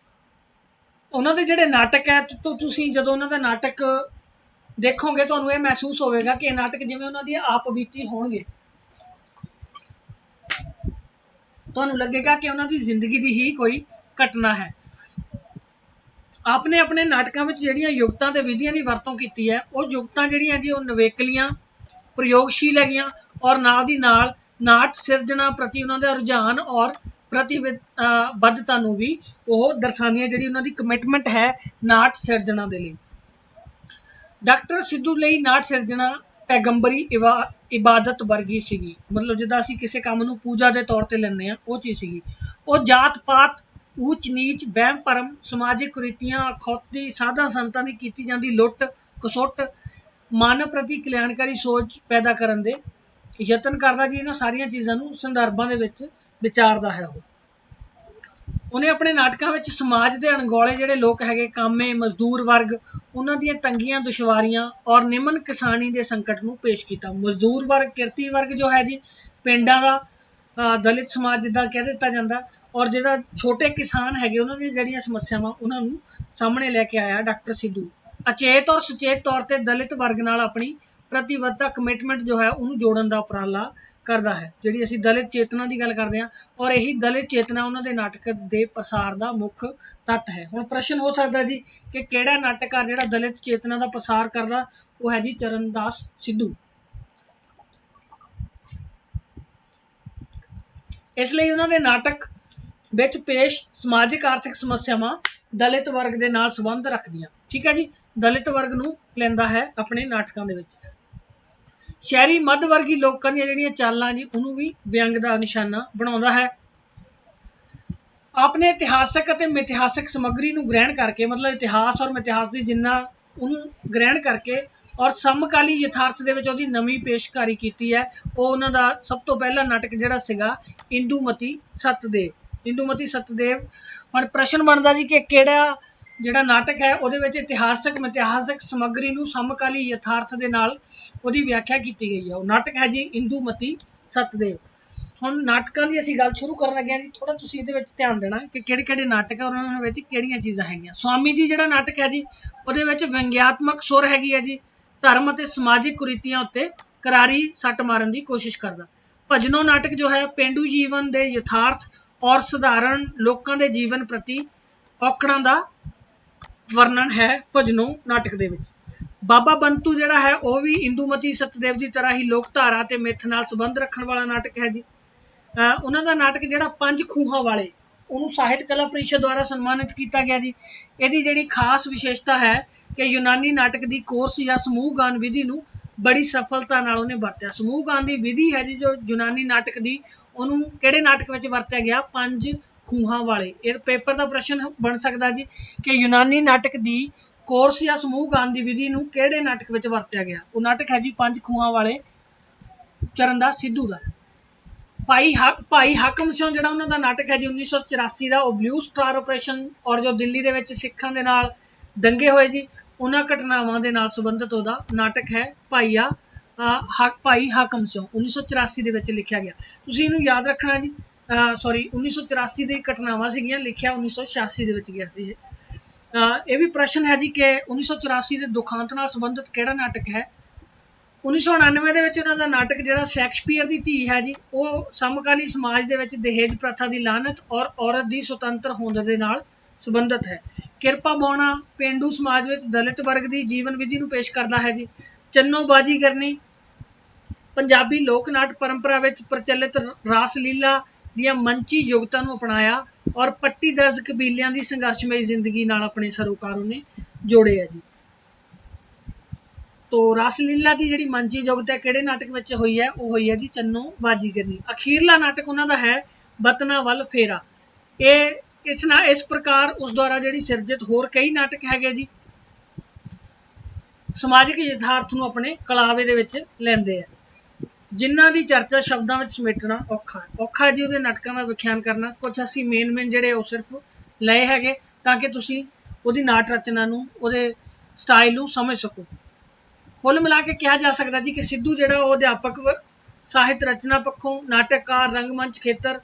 [SPEAKER 1] उन्होंने जिहड़े नाटक है तो तुसीं जदों उन्हां दा नाटक देखोगे तुहानूं ये महसूस होवेगा कि नाटक जिवें उन्हां दी आप बीती होणगे, तुहानूं लगेगा कि उन्हां दी जिंदगी दी ही कोई घटना है। आपने अपने नाटकों में जिहड़ियां युक्तां ते विधियां की वरतों की है वो युक्तां जिहड़ियां जी वो नवेकलियां प्रयोगशील हैगियां और नाल दी नाल नाट सिरजना प्रति उन्हां दा रुझान और प्रतिबद्धता नूं भी वो दर्शादियां जिहड़ी उन्हां दी कमिटमेंट है नाट सिरजना दे लई। डॉक्टर सिद्धू लई नाट सिरजना पैगंबरी इबादत वर्गी सीगी, मतलब जिद्दां असीं किसी काम नूं पूजा के तौर पर लैंदे आ वो चीज़ सीगी। वो जात पात ऊच नीच वहम भरम समाजिक कुरीतियां अखौती साधा संतां की कीती जांदी लुੱਟ खसुੱਟ मानव प्रति कल्याणकारी सोच पैदा करन दे यतन करदा जी। इन्हां सारियां चीज़ां नूं संदर्भां दे विच विचारदा है। उन्हें अपने नाटकों में समाज के अणगौले जिहड़े लोग है कामे मजदूर वर्ग उन्हां दीयां तंगियां दुश्वारियां और निमन किसानी के संकट नूं पेश किया। मजदूर वर्ग किरती वर्ग जो है जी पिंडां दा दलित समाज जिद्दां कह दिता जाता और जिहड़ा छोटे किसान है उन्हां दी जिहड़ियां समस्यावां उन्हां नूं सामने लैके आया डॉक्टर सिद्धू। अचेत और सुचेत तौर पर दलित वर्ग नाल अपनी प्रतिबद्धता कमिटमेंट जो है उन्होंने जोड़न का उपराला करता है। जिहड़ी असीं दलित चेतना की गल करते हैं और यही दलित चेतना उन्होंने नाटक के प्रसार का मुख तत्त है। हुण प्रश्न हो सकता जी कि किहड़ा नाटककार जिहड़ा दलित चेतना का प्रसार करता, वो है जी चरणदास सिद्धू। इसलिए उन्होंने नाटक विच पेश समाजिक आर्थिक समस्यावां दलित वर्ग के नाल संबंध रखदियां, ठीक है जी, दलित वर्ग नूं लैंदा है अपने नाटकों के विच। ਸ਼ਹਿਰੀ ਮੱਧ ਵਰਗੀ ਲੋਕਾਂ ਦੀਆਂ ਜਿਹੜੀਆਂ ਚਾਲਾਂ ਜੀ ਉਹਨੂੰ ਵੀ ਵਿਅੰਗ ਦਾ ਨਿਸ਼ਾਨਾ ਬਣਾਉਂਦਾ ਹੈ। ਆਪਣੇ ਇਤਿਹਾਸਕ ਅਤੇ ਮਿਥਿਹਾਸਕ ਸਮੱਗਰੀ ਨੂੰ ਗ੍ਰਹਿਣ ਕਰਕੇ, ਮਤਲਬ ਇਤਿਹਾਸ ਔਰ ਮਿਥਿਹਾਸ ਦੀ ਜਿੰਨਾ ਉਹਨੂੰ ਗ੍ਰਹਿਣ ਕਰਕੇ ਔਰ ਸਮਕਾਲੀ ਯਥਾਰਥ ਦੇ ਵਿੱਚ ਉਹਦੀ ਨਵੀਂ ਪੇਸ਼ਕਾਰੀ ਕੀਤੀ ਹੈ। ਉਹ ਉਹਨਾਂ ਦਾ ਸਭ ਤੋਂ ਪਹਿਲਾ ਨਾਟਕ ਜਿਹੜਾ ਸੀਗਾ ਇੰਦੂਮਤੀ ਸਤਦੇਵ। ਇੰਦੂਮਤੀ ਸਤਦੇਵ। ਹੁਣ ਪ੍ਰਸ਼ਨ ਬਣਦਾ ਜੀ ਕਿ ਕਿਹੜਾ ਜਿਹੜਾ ਨਾਟਕ ਹੈ ਉਹਦੇ ਵਿੱਚ ਇਤਿਹਾਸਕ ਮਿਥਿਹਾਸਕ ਸਮੱਗਰੀ ਨੂੰ ਸਮਕਾਲੀ ਯਥਾਰਥ ਦੇ ਨਾਲ ਉਹਦੀ ਵਿਆਖਿਆ ਕੀਤੀ ਗਈ ਹੈ। ਉਹ ਨਾਟਕ ਹੈ ਜੀ ਇੰਦੂਮਤੀ ਸਤਦੇਵ। ਹੁਣ ਨਾਟਕਾਂ ਦੀ ਅਸੀਂ ਗੱਲ ਸ਼ੁਰੂ ਕਰਨ ਲੱਗੇ ਹਾਂ ਜੀ, ਥੋੜਾ ਤੁਸੀਂ ਇਹਦੇ ਵਿੱਚ ਧਿਆਨ ਦੇਣਾ ਕਿ ਕਿਹੜੇ ਕਿਹੜੇ ਨਾਟਕ ਹੈ ਉਹਨਾਂ ਵਿੱਚ ਕਿਹੜੀਆਂ ਚੀਜ਼ਾਂ ਹੈਗੀਆਂ। ਸਵਾਮੀ ਜੀ ਜਿਹੜਾ ਨਾਟਕ ਹੈ ਜੀ ਉਹਦੇ ਵਿੱਚ ਵਿਅੰਗਾਤਮਕ ਸੁਰ ਹੈਗੀ ਹੈ ਜੀ, ਧਰਮ ਅਤੇ ਸਮਾਜਿਕ ਕੁਰੀਤੀਆਂ ਉੱਤੇ ਕਰਾਰੀ ਸੱਟ ਮਾਰਨ ਦੀ ਕੋਸ਼ਿਸ਼ ਕਰਦਾ। ਭਜਨੋ ਨਾਟਕ ਜੋ ਹੈ ਪੇਂਡੂ ਜੀਵਨ ਦੇ ਯਥਾਰਥ ਔਰ ਸਧਾਰਨ ਲੋਕਾਂ ਦੇ ਜੀਵਨ ਪ੍ਰਤੀ ਔਕੜਾਂ ਦਾ ਵਰਣਨ ਹੈ ਭਜਨੋ ਨਾਟਕ ਦੇ ਵਿੱਚ। ਬਾਬਾ ਬੰਤੂ ਜਿਹੜਾ ਹੈ ਉਹ ਵੀ ਇੰਦੂਮਤੀ ਸਤਦੇਵ ਦੀ ਤਰ੍ਹਾਂ ਹੀ ਲੋਕ ਧਾਰਾ ਤੇ ਮਿੱਥ ਨਾਲ ਸੰਬੰਧ ਰੱਖਣ ਵਾਲਾ ਨਾਟਕ ਹੈ ਜੀ। ਉਹਨਾਂ ਦਾ ਨਾਟਕ ਜਿਹੜਾ ਪੰਜ ਖੂਹਾਂ ਵਾਲੇ, ਉਹਨੂੰ ਸਾਹਿਤ ਕਲਾ ਪਰਿਸ਼ਦ ਦੁਆਰਾ ਸਨਮਾਨਿਤ ਕੀਤਾ ਗਿਆ ਜੀ। ਇਹਦੀ ਜਿਹੜੀ ਖਾਸ ਵਿਸ਼ੇਸ਼ਤਾ ਹੈ ਕਿ ਯੂਨਾਨੀ ਨਾਟਕ ਦੀ ਕੋਰਸ ਜਾਂ ਸਮੂਹ ਗਾਨ ਵਿਧੀ ਨੂੰ ਬੜੀ ਸਫਲਤਾ ਨਾਲ ਉਹਨੇ ਵਰਤਿਆ। ਸਮੂਹ ਗਾਨ ਦੀ ਵਿਧੀ ਹੈ ਜੀ ਜੋ ਯੂਨਾਨੀ ਨਾਟਕ ਦੀ, ਉਹਨੂੰ ਕਿਹੜੇ ਨਾਟਕ ਵਿੱਚ ਵਰਤਿਆ ਗਿਆ? ਪੰਜ ਖੂਹਾਂ ਵਾਲੇ। ਇਹ ਪੇਪਰ ਦਾ ਪ੍ਰਸ਼ਨ ਬਣ ਸਕਦਾ ਜੀ ਕਿ ਯੂਨਾਨੀ ਨਾਟਕ ਦੀ ਕੋਰਸ ਜਾਂ ਸਮੂਹ ਗਾਨ ਦੀ ਵਿਧੀ ਨੂੰ ਕਿਹੜੇ ਨਾਟਕ ਵਿੱਚ ਵਰਤਿਆ ਗਿਆ? ਉਹ ਨਾਟਕ ਹੈ ਜੀ ਪੰਜ ਖੂਹਾਂ ਵਾਲੇ, ਚਰਨਦਾਸ ਸਿੱਧੂ ਦਾ। ਭਾਈ ਹਾਕਮ ਸਿੰਘ ਜਿਹੜਾ ਉਹਨਾਂ ਦਾ ਨਾਟਕ ਹੈ ਜੀ 1984 ਦਾ, ਉਹ ਬਲੂ ਸਟਾਰ ਆਪਰੇਸ਼ਨ ਔਰ ਜੋ ਦਿੱਲੀ ਦੇ ਵਿੱਚ ਸਿੱਖਾਂ ਦੇ ਨਾਲ ਦੰਗੇ ਹੋਏ ਜੀ ਉਹਨਾਂ ਘਟਨਾਵਾਂ ਦੇ ਨਾਲ ਸੰਬੰਧਿਤ ਉਹਦਾ ਨਾਟਕ ਹੈ ਭਾਈ ਹਾਕਮ ਸਿੰਘ, 1984 ਦੇ ਵਿੱਚ ਲਿਖਿਆ ਗਿਆ। ਤੁਸੀਂ ਇਹਨੂੰ ਯਾਦ ਰੱਖਣਾ ਜੀ। 1984 ਦੀ ਘਟਨਾਵਾਂ ਸੀਗੀਆਂ, ਲਿਖਿਆ 1986 ਦੇ ਵਿੱਚ ਗਿਆ ਸੀ ਇਹ ਵੀ ਪ੍ਰਸ਼ਨ ਹੈ ਜੀ ਕਿ 1984 ਦੇ ਦੁਖਾਂਤ ਨਾਲ ਸੰਬੰਧਿਤ ਕਿਹੜਾ ਨਾਟਕ ਹੈ? 1999 ਦੇ ਵਿੱਚ ਉਹਨਾਂ ਦਾ ਨਾਟਕ ਜਿਹੜਾ ਸ਼ੈਕਸਪੀਅਰ ਦੀ ਧੀ ਹੈ ਜੀ, ਉਹ ਸਮਕਾਲੀ ਸਮਾਜ ਦੇ ਵਿੱਚ ਦਹੇਜ ਪ੍ਰਥਾ ਦੀ ਲਾਹਨਤ ਔਰ ਔਰਤ ਦੀ ਸੁਤੰਤਰ ਹੋਂਦ ਦੇ ਨਾਲ ਸੰਬੰਧਿਤ ਹੈ। ਕਿਰਪਾ ਬੌਣਾ ਪੇਂਡੂ ਸਮਾਜ ਵਿੱਚ ਦਲਿਤ ਵਰਗ ਦੀ ਜੀਵਨ ਵਿਧੀ ਨੂੰ ਪੇਸ਼ ਕਰਦਾ ਹੈ ਜੀ। ਚੰਨੋ ਬਾਜੀਗਰਨੀ ਪੰਜਾਬੀ ਲੋਕ ਨਾਟ ਪਰੰਪਰਾ ਵਿੱਚ ਪ੍ਰਚਲਿਤ ਰਾਸ ਲੀਲਾ ਦੀਆਂ ਮੰਚੀ ਯੁਗਤਾਂ ਨੂੰ ਅਪਣਾਇਆ ਔਰ ਪੱਟੀ ਦਰਜ ਕਬੀਲਿਆਂ ਦੀ ਸੰਘਰਸ਼ਮਈ ਜ਼ਿੰਦਗੀ ਨਾਲ ਆਪਣੇ ਸਰੋਕਾਰ ਉਹਨੇ ਜੋੜੇ ਹੈ ਜੀ। ਤੋ ਰਾਸਲੀਲਾ ਦੀ ਜਿਹੜੀ ਮੰਚੀ ਯੁਗਤ ਹੈ ਕਿਹੜੇ ਨਾਟਕ ਵਿੱਚ ਹੋਈ ਹੈ? ਉਹ ਹੋਈ ਹੈ ਜੀ ਚੰਨੋ ਬਾਜੀਗਰਨੀ। ਅਖੀਰਲਾ ਨਾਟਕ ਉਹਨਾਂ ਦਾ ਹੈ ਵਤਨਾਂ ਵੱਲ ਫੇਰਾ। ਇਹ ਇਸ ਪ੍ਰਕਾਰ ਉਸ ਦੁਆਰਾ ਜਿਹੜੀ ਸਿਰਜਿਤ ਹੋਰ ਕਈ ਨਾਟਕ ਹੈਗੇ ਜੀ, ਸਮਾਜਿਕ ਯਥਾਰਥ ਨੂੰ ਆਪਣੇ ਕਲਾਵੇ ਦੇ ਵਿੱਚ ਲੈਂਦੇ ਆ, ਜਿਨ੍ਹਾਂ ਦੀ ਚਰਚਾ ਸ਼ਬਦਾਂ ਵਿੱਚ ਸਮੇਟਣਾ ਔਖਾ ਜੀ ਉਹਦੇ ਨਾਟਕਾਂ ਦਾ ਵਿਖਿਆਨ ਕਰਨਾ। ਕੁਝ ਅਸੀਂ ਮੇਨ ਜਿਹੜੇ ਉਹ ਸਿਰਫ ਲਏ ਹੈਗੇ ਤਾਂ ਕਿ ਤੁਸੀਂ ਉਹਦੀ ਨਾਟ ਰਚਨਾ ਨੂੰ, ਉਹਦੇ ਸਟਾਈਲ ਨੂੰ ਸਮਝ ਸਕੋ। ਕੁੱਲ ਮਿਲਾ ਕੇ ਕਿਹਾ ਜਾ ਸਕਦਾ ਜੀ ਕਿ ਸਿੱਧੂ ਜਿਹੜਾ ਉਹ ਅਧਿਆਪਕ, ਸਾਹਿਤ ਰਚਨਾ ਪੱਖੋਂ ਨਾਟਕਕਾਰ, ਰੰਗਮੰਚ ਖੇਤਰ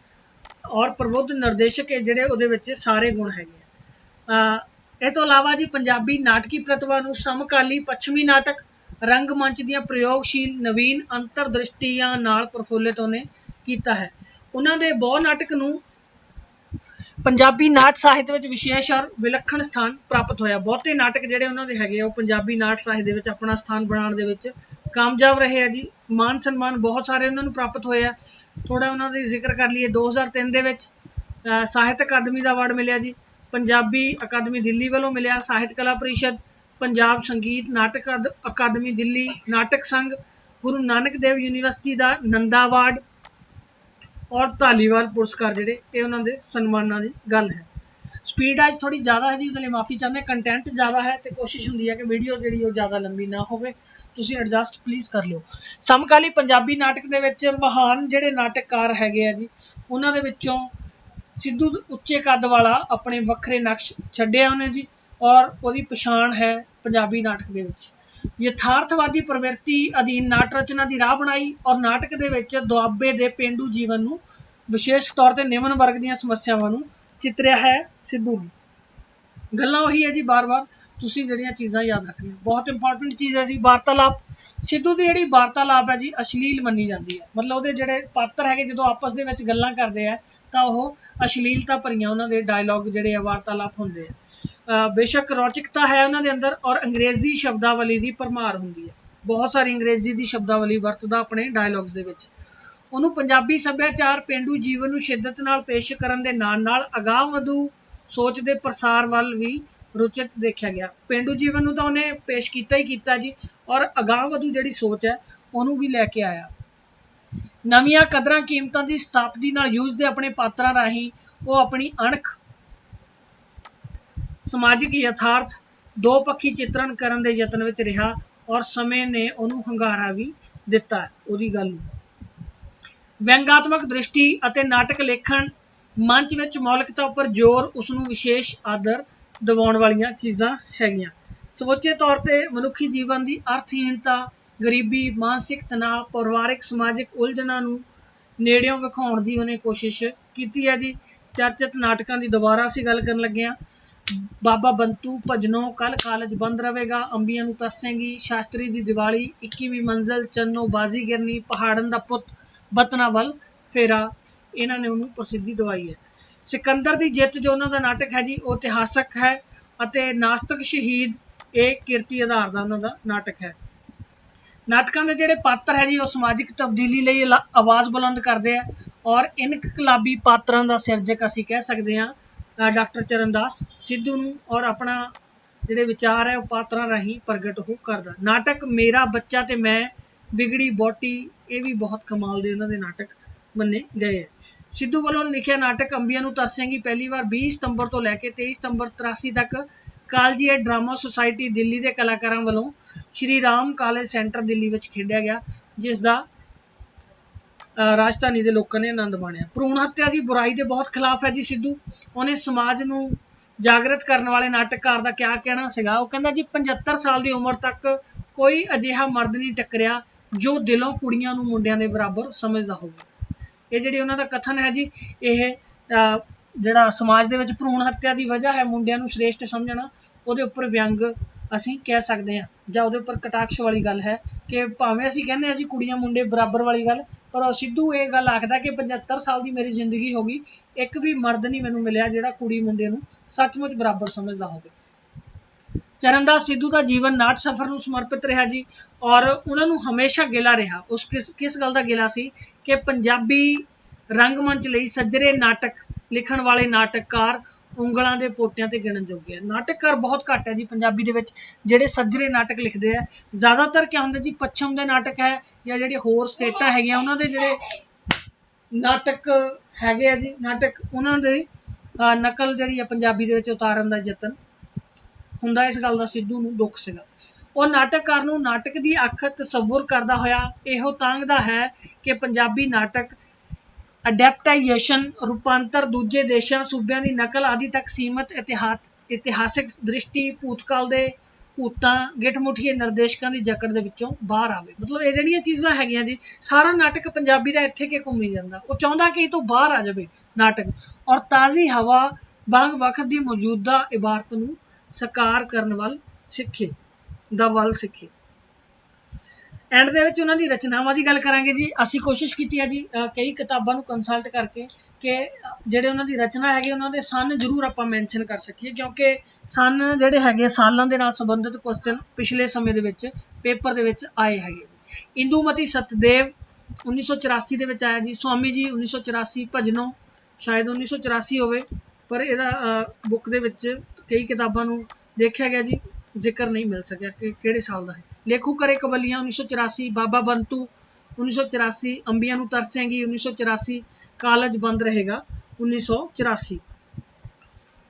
[SPEAKER 1] ਔਰ ਪ੍ਰਬੁੱਧ ਨਿਰਦੇਸ਼ਕ ਜਿਹੜੇ ਉਹਦੇ ਵਿੱਚ ਸਾਰੇ ਗੁਣ ਹੈਗੇ ਆ। ਇਸ ਤੋਂ ਇਲਾਵਾ ਜੀ ਪੰਜਾਬੀ ਨਾਟਕੀ ਪ੍ਰਤਿਭਾ ਨੂੰ ਸਮਕਾਲੀ ਪੱਛਮੀ ਨਾਟਕ, ਰੰਗਮੰਚ ਦੀਆਂ ਪ੍ਰਯੋਗਸ਼ੀਲ ਨਵੀਨ ਅੰਤਰਦ੍ਰਿਸ਼ਟੀਆਂ ਨਾਲ ਪ੍ਰਫੁੱਲਿਤ ਉਹਨੇ ਕੀਤਾ ਹੈ। ਉਹਨਾਂ ਦੇ ਬਹੁ ਨਾਟਕ ਨੂੰ ਪੰਜਾਬੀ ਨਾਟ ਸਾਹਿਤ ਵਿੱਚ ਵਿਸ਼ੇਸ਼ ਔਰ ਵਿਲੱਖਣ ਸਥਾਨ ਪ੍ਰਾਪਤ ਹੋਇਆ। ਬਹੁਤੇ ਨਾਟਕ ਜਿਹੜੇ ਉਹਨਾਂ ਦੇ ਹੈਗੇ ਆ ਉਹ ਪੰਜਾਬੀ ਨਾਟ ਸਾਹਿਤ ਦੇ ਵਿੱਚ ਆਪਣਾ ਸਥਾਨ ਬਣਾਉਣ ਦੇ ਵਿੱਚ ਕਾਮਯਾਬ ਰਹੇ ਆ ਜੀ। ਮਾਨ ਸਨਮਾਨ ਬਹੁਤ ਸਾਰੇ ਉਹਨਾਂ ਨੂੰ ਪ੍ਰਾਪਤ ਹੋਏ ਆ। ਥੋੜਾ ਉਹਨਾਂ ਦੀ ਜ਼ਿਕਰ ਕਰ ਲਈਏ। 2003 ਦੇ ਵਿੱਚ ਸਾਹਿਤ ਅਕਾਦਮੀ ਦਾ ਅਵਾਰਡ ਮਿਲਿਆ ਜੀ, ਪੰਜਾਬੀ ਅਕਾਦਮੀ ਦਿੱਲੀ ਵੱਲੋਂ ਮਿਲਿਆ, ਸਾਹਿਤ ਕਲਾ ਪਰਿਸ਼ਦ, ਪੰਜਾਬ ਸੰਗੀਤ ਨਾਟਕ ਅਕਾਦਮੀ ਦਿੱਲੀ, ਨਾਟਕ ਸੰਘ, ਗੁਰੂ ਨਾਨਕ ਦੇਵ ਯੂਨੀਵਰਸਿਟੀ ਦਾ ਨੰਦਾ ਅਵਾਰਡ ਔਰ ਧਾਲੀਵਾਲ ਪੁਰਸਕਾਰ, ਜਿਹੜੇ ਇਹ ਉਹਨਾਂ ਦੇ ਸਨਮਾਨਾਂ ਦੀ ਗੱਲ ਹੈ। ਸਪੀਡ ਅੱਜ ਥੋੜੀ ਜ਼ਿਆਦਾ ਹੈ ਜੀ, ਉਹਦੇ ਲਈ ਮਾਫੀ ਚਾਹੁੰਦੇ। ਕੰਟੈਂਟ ਜ਼ਿਆਦਾ ਹੈ ਤੇ ਕੋਸ਼ਿਸ਼ ਹੁੰਦੀ ਹੈ ਕਿ ਵੀਡੀਓ ਜਿਹੜੀ ਉਹ ਜ਼ਿਆਦਾ ਲੰਬੀ ਨਾ ਹੋਵੇ, ਤੁਸੀਂ ਐਡਜਸਟ ਪਲੀਜ਼ ਕਰ ਲਿਓ। ਸਮਕਾਲੀ ਪੰਜਾਬੀ ਨਾਟਕ ਦੇ ਵਿੱਚ ਮਹਾਨ ਜਿਹੜੇ ਨਾਟਕਕਾਰ ਹੈਗੇ ਆ ਜੀ, ਉਹਨਾਂ ਦੇ ਵਿੱਚੋਂ ਸਿੱਧੂ ਉੱਚੇ ਕੱਦ ਵਾਲਾ ਆਪਣੇ ਵੱਖਰੇ ਨਕਸ਼ ਛੱਡਿਆ ਉਹਨੇ ਜੀ, ਔਰ ਉਹਦੀ ਪਛਾਣ ਹੈ ਪੰਜਾਬੀ ਨਾਟਕ ਦੇ ਵਿੱਚ। ਯਥਾਰਥਵਾਦੀ ਪ੍ਰਵਿਰਤੀ ਅਧੀਨ ਨਾਟ ਰਚਨਾ ਦੀ ਰਾਹ ਬਣਾਈ ਔਰ ਨਾਟਕ ਦੇ ਵਿੱਚ ਦੁਆਬੇ ਦੇ ਪੇਂਡੂ ਜੀਵਨ ਨੂੰ, ਵਿਸ਼ੇਸ਼ ਤੌਰ ਤੇ ਨਿਮਨ ਵਰਗ ਦੀਆਂ ਸਮੱਸਿਆਵਾਂ ਨੂੰ ਚਿਤਰਿਆ ਹੈ ਸਿੱਧੂ ਨੇ। ਗੱਲਾਂ ਉਹੀ ਹੈ ਜੀ, ਬਾਰ-ਬਾਰ ਤੁਸੀਂ ਜਿਹੜੀਆਂ ਚੀਜ਼ਾਂ ਯਾਦ ਰੱਖਣੀਆਂ। ਬਹੁਤ ਇੰਪੋਰਟੈਂਟ ਚੀਜ਼ ਹੈ ਜੀ ਵਾਰਤਾਲਾਪ। ਸਿੱਧੂ ਦੀ ਜਿਹੜੀ ਵਾਰਤਾਲਾਪ ਹੈ ਜੀ ਅਸ਼ਲੀਲ ਮੰਨੀ ਜਾਂਦੀ ਹੈ, ਮਤਲਬ ਉਹਦੇ ਜਿਹੜੇ ਪਾਤਰ ਹੈਗੇ ਜਦੋਂ ਆਪਸ ਦੇ ਵਿੱਚ ਗੱਲਾਂ ਕਰਦੇ ਆ ਤਾਂ ਉਹ ਅਸ਼ਲੀਲਤਾ ਭਰੀਆਂ ਉਹਨਾਂ ਦੇ ਡਾਇਲੌਗ ਜਿਹੜੇ ਆ ਵਾਰਤਾਲਾਪ ਹੁੰਦੇ ਆ। ਬੇਸ਼ੱਕ ਰੌਚਕਤਾ ਹੈ ਉਹਨਾਂ ਦੇ ਅੰਦਰ ਔਰ ਅੰਗਰੇਜ਼ੀ ਸ਼ਬਦਾਵਲੀ ਦੀ ਭਰਮਾਰ ਹੁੰਦੀ ਹੈ, ਬਹੁਤ ਸਾਰੀ ਅੰਗਰੇਜ਼ੀ ਦੀ ਸ਼ਬਦਾਵਲੀ ਵਰਤਦਾ ਆਪਣੇ ਡਾਇਲੌਗਸ ਦੇ ਵਿੱਚ। ਉਹਨੂੰ ਪੰਜਾਬੀ ਸੱਭਿਆਚਾਰ, ਪੇਂਡੂ ਜੀਵਨ ਨੂੰ ਸ਼ਿੱਦਤ ਨਾਲ ਪੇਸ਼ ਕਰਨ ਦੇ ਨਾਲ ਅਗਾਂਹ-ਵਧੂ ਸੋਚ ਦੇ ਪ੍ਰਸਾਰ ਵੱਲ ਵੀ ਰੁਚਿਤ ਦੇਖਿਆ ਗਿਆ। ਪੇਂਡੂ ਜੀਵਨ ਨੂੰ ਤਾਂ ਉਹਨੇ ਪੇਸ਼ ਕੀਤਾ ਹੀ ਕੀਤਾ ਜੀ, ਔਰ ਅਗਾਂਹ-ਵਧੂ ਜਿਹੜੀ ਸੋਚ ਹੈ ਉਹਨੂੰ ਵੀ ਲੈ ਕੇ ਆਇਆ। ਨਵੀਆਂ ਕਦਰਾਂ ਕੀਮਤਾਂ ਦੀ ਸਥਾਪਤੀ ਨਾਲ ਯੂਜ ਦੇ ਆਪਣੇ ਪਾਤਰਾਂ ਰਾਹੀਂ ਉਹ ਆਪਣੀ ਅਣਖ, ਸਮਾਜਿਕ ਯਥਾਰਥ, ਦੋ ਪੱਖੀ ਚਿੱਤਰਣ ਕਰਨ ਦੇ ਯਤਨ ਵਿੱਚ ਰਿਹਾ ਔਰ ਸਮੇਂ ਨੇ ਉਹਨੂੰ ਹੰਗਾਰਾ ਵੀ ਦਿੱਤਾ ਉਹਦੀ ਗੱਲ ਨੂੰ। ਵਿਅੰਗਾਤਮਕ ਦ੍ਰਿਸ਼ਟੀ ਅਤੇ ਨਾਟਕ ਲੇਖਣ, ਮੰਚ ਵਿੱਚ ਮੌਲਿਕਤਾ ਉੱਪਰ ਜ਼ੋਰ ਉਸਨੂੰ ਵਿਸ਼ੇਸ਼ ਆਦਰ ਦਿਵਾਉਣ ਵਾਲੀਆਂ ਚੀਜ਼ਾਂ ਹੈਗੀਆਂ। ਸਮੁੱਚੇ ਤੌਰ ਤੇ ਮਨੁੱਖੀ ਜੀਵਨ ਦੀ ਅਰਥਹੀਣਤਾ, ਗਰੀਬੀ, ਮਾਨਸਿਕ ਤਣਾਅ, ਪਰਿਵਾਰਿਕ ਸਮਾਜਿਕ ਉਲਝਣਾਂ ਨੂੰ ਨੇੜਿਓਂ ਵਿਖਾਉਣ ਦੀ ਉਹਨੇ ਕੋਸ਼ਿਸ਼ ਕੀਤੀ ਹੈ ਜੀ। ਚਰਚਿਤ ਨਾਟਕਾਂ ਦੀ ਦੁਬਾਰਾ ਅਸੀਂ ਗੱਲ ਕਰਨ ਲੱਗੇ ਹਾਂ। ਬਾਬਾ ਬੰਤੂ, ਭਜਨੋਂ, ਕੱਲ ਕਾਲਜ ਬੰਦ ਰਵੇਗਾ, ਅੰਬੀਆਂ ਨੂੰ ਤਰਸੇਂਗੀ, ਸ਼ਾਸਤਰੀ ਦੀ ਦੀਵਾਲੀ, 21ਵੀਂ ਮੰਜ਼ਿਲ, ਚੰਨੋ ਬਾਜ਼ੀਗਰਨੀ, ਪਹਾੜਨ ਦਾ ਪੁੱਤ, ਵਤਨਾਂ ਵੱਲ ਫੇਰਾ, ਇਹਨਾਂ ਨੇ ਉਹਨੂੰ ਪ੍ਰਸਿੱਧੀ ਦਵਾਈ ਹੈ। ਸਿਕੰਦਰ ਦੀ ਜਿੱਤ ਜੋ ਉਹਨਾਂ ਦਾ ਨਾਟਕ ਹੈ ਜੀ, ਉਹ ਇਤਿਹਾਸਕ ਹੈ ਅਤੇ ਨਾਸਤਕ ਸ਼ਹੀਦ ਇਹ ਕਿਰਤੀ ਆਧਾਰ ਦਾ ਉਹਨਾਂ ਦਾ ਨਾਟਕ ਹੈ। ਨਾਟਕਾਂ ਦੇ ਜਿਹੜੇ ਪਾਤਰ ਹੈ ਜੀ ਉਹ ਸਮਾਜਿਕ ਤਬਦੀਲੀ ਲਈ ਆਵਾਜ਼ ਬੁਲੰਦ ਕਰਦੇ ਆ ਔਰ ਇਨਕਲਾਬੀ ਪਾਤਰਾਂ ਦਾ ਸਿਰਜਕ ਅਸੀਂ ਕਹਿ ਸਕਦੇ ਹਾਂ ਡਾਕਟਰ ਚਰਨਦਾਸ ਸਿੱਧੂ ਨੂੰ, ਔਰ ਆਪਣਾ ਜਿਹੜੇ ਵਿਚਾਰ ਹੈ ਉਹ ਪਾਤਰਾਂ ਰਾਹੀਂ ਪ੍ਰਗਟ ਉਹ ਕਰਦਾ। ਨਾਟਕ ਮੇਰਾ ਬੱਚਾ ਤੇ ਮੈਂ, ਵਿਗੜੀ ਬੋਟੀ, ਇਹ ਵੀ ਬਹੁਤ ਕਮਾਲ ਦੇ ਉਹਨਾਂ ਦੇ ਨਾਟਕ ਮੰਨੇ ਗਏ ਹੈ। ਸਿੱਧੂ ਵੱਲੋਂ ਲਿਖਿਆ ਨਾਟਕ ਅੰਬੀਆਂ ਨੂੰ ਤਰਸੇਂਗੀ ਪਹਿਲੀ ਵਾਰ 20 ਸਤੰਬਰ ਤੋਂ ਲੈ ਕੇ 23 ਸਤੰਬਰ 83 ਤੱਕ ਕਾਲਜੀਏਟ ਡਰਾਮਾ ਸੁਸਾਇਟੀ ਦਿੱਲੀ ਦੇ ਕਲਾਕਾਰਾਂ ਵੱਲੋਂ ਸ਼੍ਰੀ ਰਾਮ ਕਾਲਜ ਸੈਂਟਰ ਦਿੱਲੀ ਵਿੱਚ ਖੇਡਿਆ ਗਿਆ, ਜਿਸ ਦਾ ਰਾਜਧਾਨੀ ਦੇ ਲੋਕਾਂ ਨੇ ਆਨੰਦ ਮਾਣਿਆ। ਭਰੂਣ ਹੱਤਿਆ ਦੀ ਬੁਰਾਈ ਦੇ ਬਹੁਤ ਖਿਲਾਫ ਹੈ ਜੀ ਸਿੱਧੂ। ਉਹਨੇ ਸਮਾਜ ਨੂੰ ਜਾਗਰਤ ਕਰਨ ਵਾਲੇ ਨਾਟਕਕਾਰ ਦਾ ਕਿਆ ਕਹਿਣਾ ਸੀਗਾ, ਉਹ ਕਹਿੰਦਾ ਜੀ 75 ਸਾਲ ਦੀ ਉਮਰ ਤੱਕ ਕੋਈ ਅਜਿਹਾ ਮਰਦ ਨਹੀਂ ਟੱਕਰਿਆ ਜੋ ਦਿਲੋਂ ਕੁੜੀਆਂ ਨੂੰ ਮੁੰਡਿਆਂ ਦੇ ਬਰਾਬਰ ਸਮਝਦਾ ਹੋਵੇ। ਇਹ ਜਿਹੜੀ ਉਹਨਾਂ ਦਾ ਕਥਨ ਹੈ ਜੀ, ਇਹ ਜਿਹੜਾ ਸਮਾਜ ਦੇ ਵਿੱਚ ਭਰੂਣ ਹੱਤਿਆ ਦੀ ਵਜ੍ਹਾ ਹੈ ਮੁੰਡਿਆਂ ਨੂੰ ਸ਼੍ਰੇਸ਼ਟ ਸਮਝਣਾ, ਉਹਦੇ ਉੱਪਰ ਵਿਅੰਗ ਅਸੀਂ ਕਹਿ ਸਕਦੇ ਹਾਂ ਜਾਂ ਉਹਦੇ ਉੱਪਰ ਕਟਾਕਸ਼ ਵਾਲੀ ਗੱਲ ਹੈ ਕਿ ਭਾਵੇਂ ਅਸੀਂ ਕਹਿੰਦੇ ਹਾਂ ਜੀ ਕੁੜੀਆਂ ਮੁੰਡੇ ਬਰਾਬਰ ਵਾਲੀ ਗੱਲ, ਪਰ ਸਿੱਧੂ ਇਹ ਗੱਲ ਆਖਦਾ ਕਿ 75 ਸਾਲ ਦੀ ਮੇਰੀ ਜ਼ਿੰਦਗੀ ਹੋ ਗਈ, ਇੱਕ ਵੀ ਮਰਦ ਨਹੀਂ ਮੈਨੂੰ ਮਿਲਿਆ ਜਿਹੜਾ ਕੁੜੀ ਮੁੰਡੇ ਨੂੰ ਸੱਚਮੁੱਚ ਬਰਾਬਰ ਸਮਝਦਾ ਹੋਵੇ। ਚਰਨਦਾਸ ਸਿੱਧੂ ਦਾ ਜੀਵਨ ਨਾਟ ਸਫ਼ਰ ਨੂੰ ਸਮਰਪਿਤ ਰਿਹਾ ਜੀ ਔਰ ਉਹਨਾਂ ਨੂੰ ਹਮੇਸ਼ਾ ਗਿਲਾ ਰਿਹਾ। ਉਸ ਕਿਸ ਗੱਲ ਦਾ ਗਿਲਾ ਸੀ ਕਿ ਪੰਜਾਬੀ ਰੰਗਮੰਚ ਲਈ ਸੱਜਰੇ ਨਾਟਕ ਲਿਖਣ ਵਾਲੇ ਨਾਟਕਕਾਰ ਉਂਗਲਾਂ ਦੇ ਪੋਟਿਆਂ ਤੇ ਗਿਣਨ ਜੋਗੇ ਆ। ਨਾਟਕਕਾਰ ਬਹੁਤ ਘੱਟ ਹੈ ਜੀ ਪੰਜਾਬੀ ਦੇ ਵਿੱਚ ਜਿਹੜੇ ਸੱਜਰੇ ਨਾਟਕ ਲਿਖਦੇ ਆ। ਜ਼ਿਆਦਾਤਰ ਕਿਆ ਹੁੰਦਾ ਜੀ, ਪੱਛਮ ਦੇ ਨਾਟਕ ਹੈ ਜਾਂ ਜਿਹੜੇ ਹੋਰ ਸਟੇਟਾਂ ਹੈਗੀਆਂ ਉਹਨਾਂ ਦੇ ਜਿਹੜੇ ਨਾਟਕ ਹੈਗੇ ਆ ਜੀ, ਨਾਟਕ ਉਹਨਾਂ ਦੇ ਨਕਲ ਜਿਹੜੀ ਆ ਪੰਜਾਬੀ ਦੇ ਵਿੱਚ ਉਤਾਰਨ ਦਾ ਯਤਨ ਹੁੰਦਾ। ਇਸ ਗੱਲ ਦਾ ਸਿੱਧੂ ਨੂੰ ਦੁੱਖ ਸੀਗਾ। ਉਹ ਨਾਟਕਕਾਰ ਨੂੰ ਨਾਟਕ ਦੀ ਅੱਖ ਤਸੱਵੁਰ ਕਰਦਾ ਹੋਇਆ ਇਹੋ ਤਾਂਘਦਾ ਹੈ ਕਿ ਪੰਜਾਬੀ ਨਾਟਕ ਅਡੈਪਟਾਈਜੇਸ਼ਨ, ਰੂਪਾਂਤਰ, ਦੂਜੇ ਦੇਸ਼ਾਂ ਸੂਬਿਆਂ ਦੀ ਨਕਲ ਆਦਿ ਤੱਕ ਸੀਮਤ ਇਤਿਹਾਸਕ ਦ੍ਰਿਸ਼ਟੀ, ਭੂਤਕਾਲ ਦੇ ਭੂਤਾਂ, ਗਿੱਠ-ਮੁੱਠੀਏ ਨਿਰਦੇਸ਼ਕਾਂ ਦੀ ਜਕੜ ਦੇ ਵਿੱਚੋਂ ਬਾਹਰ ਆਵੇ। ਮਤਲਬ ਇਹ ਜਿਹੜੀਆਂ ਚੀਜ਼ਾਂ ਹੈਗੀਆਂ ਜੀ, ਸਾਰਾ ਨਾਟਕ ਪੰਜਾਬੀ ਦਾ ਇੱਥੇ ਕਿ ਘੁੰਮੀ ਜਾਂਦਾ। ਉਹ ਚਾਹੁੰਦਾ ਕਿ ਇਹ ਤੋਂ ਬਾਹਰ ਆ ਜਾਵੇ ਨਾਟਕ ਔਰ ਤਾਜ਼ੀ ਹਵਾ ਵਾਂਗ ਵਕਤ ਦੀ ਮੌਜੂਦਾ ਇਬਾਰਤ ਨੂੰ ਸਾਕਾਰ ਕਰਨ ਵੱਲ ਸਿੱਖੇ। ਐਂਡ ਦੇ ਵਿੱਚ ਉਹਨਾਂ ਦੀ ਰਚਨਾਵਾਂ ਦੀ ਗੱਲ ਕਰਾਂਗੇ ਜੀ। ਅਸੀਂ ਕੋਸ਼ਿਸ਼ ਕੀਤੀ ਹੈ ਜੀ ਕਈ ਕਿਤਾਬਾਂ ਨੂੰ ਕੰਸਲਟ ਕਰਕੇ ਕਿ ਜਿਹੜੇ ਉਹਨਾਂ ਦੀ ਰਚਨਾ ਹੈਗੇ ਉਹਨਾਂ ਦੇ ਸਨ ਜ਼ਰੂਰ ਆਪਾਂ ਮੈਂਸ਼ਨ ਕਰ ਸਕੀਏ, ਕਿਉਂਕਿ ਸਨ ਜਿਹੜੇ ਹੈਗੇ ਸਾਲਾਂ ਦੇ ਨਾਲ ਸੰਬੰਧਿਤ ਕੁਐਸਚਨ ਪਿਛਲੇ ਸਮੇਂ ਦੇ ਵਿੱਚ ਪੇਪਰ ਦੇ ਵਿੱਚ ਆਏ ਹੈਗੇ। ਇੰਦੂਮਤੀ ਸਤਦੇਵ 1984 ਦੇ ਵਿੱਚ ਆਇਆ ਜੀ। ਸਵਾਮੀ ਜੀ 1984, ਭਜਨੋਂ ਸ਼ਾਇਦ 1984 ਹੋਵੇ, ਪਰ ਇਹਦਾ ਬੁੱਕ ਦੇ ਵਿੱਚ ਕਈ ਕਿਤਾਬਾਂ ਨੂੰ ਦੇਖਿਆ ਗਿਆ ਜੀ, ਜ਼ਿਕਰ ਨਹੀਂ ਮਿਲ ਸਕਿਆ ਕਿ ਕਿਹੜੇ ਸਾਲ ਦਾ ਹੈ। ਲੇਖੂ ਕਰੇ ਕਵਲੀਆਂ 1984, ਬਾਬਾ ਬੰਤੂ 1984, ਅੰਬੀਆਂ ਨੂੰ ਤਰਸੇਂਗੀ 1984, ਕਾਲਜ ਬੰਦ ਰਹੇਗਾ 1984,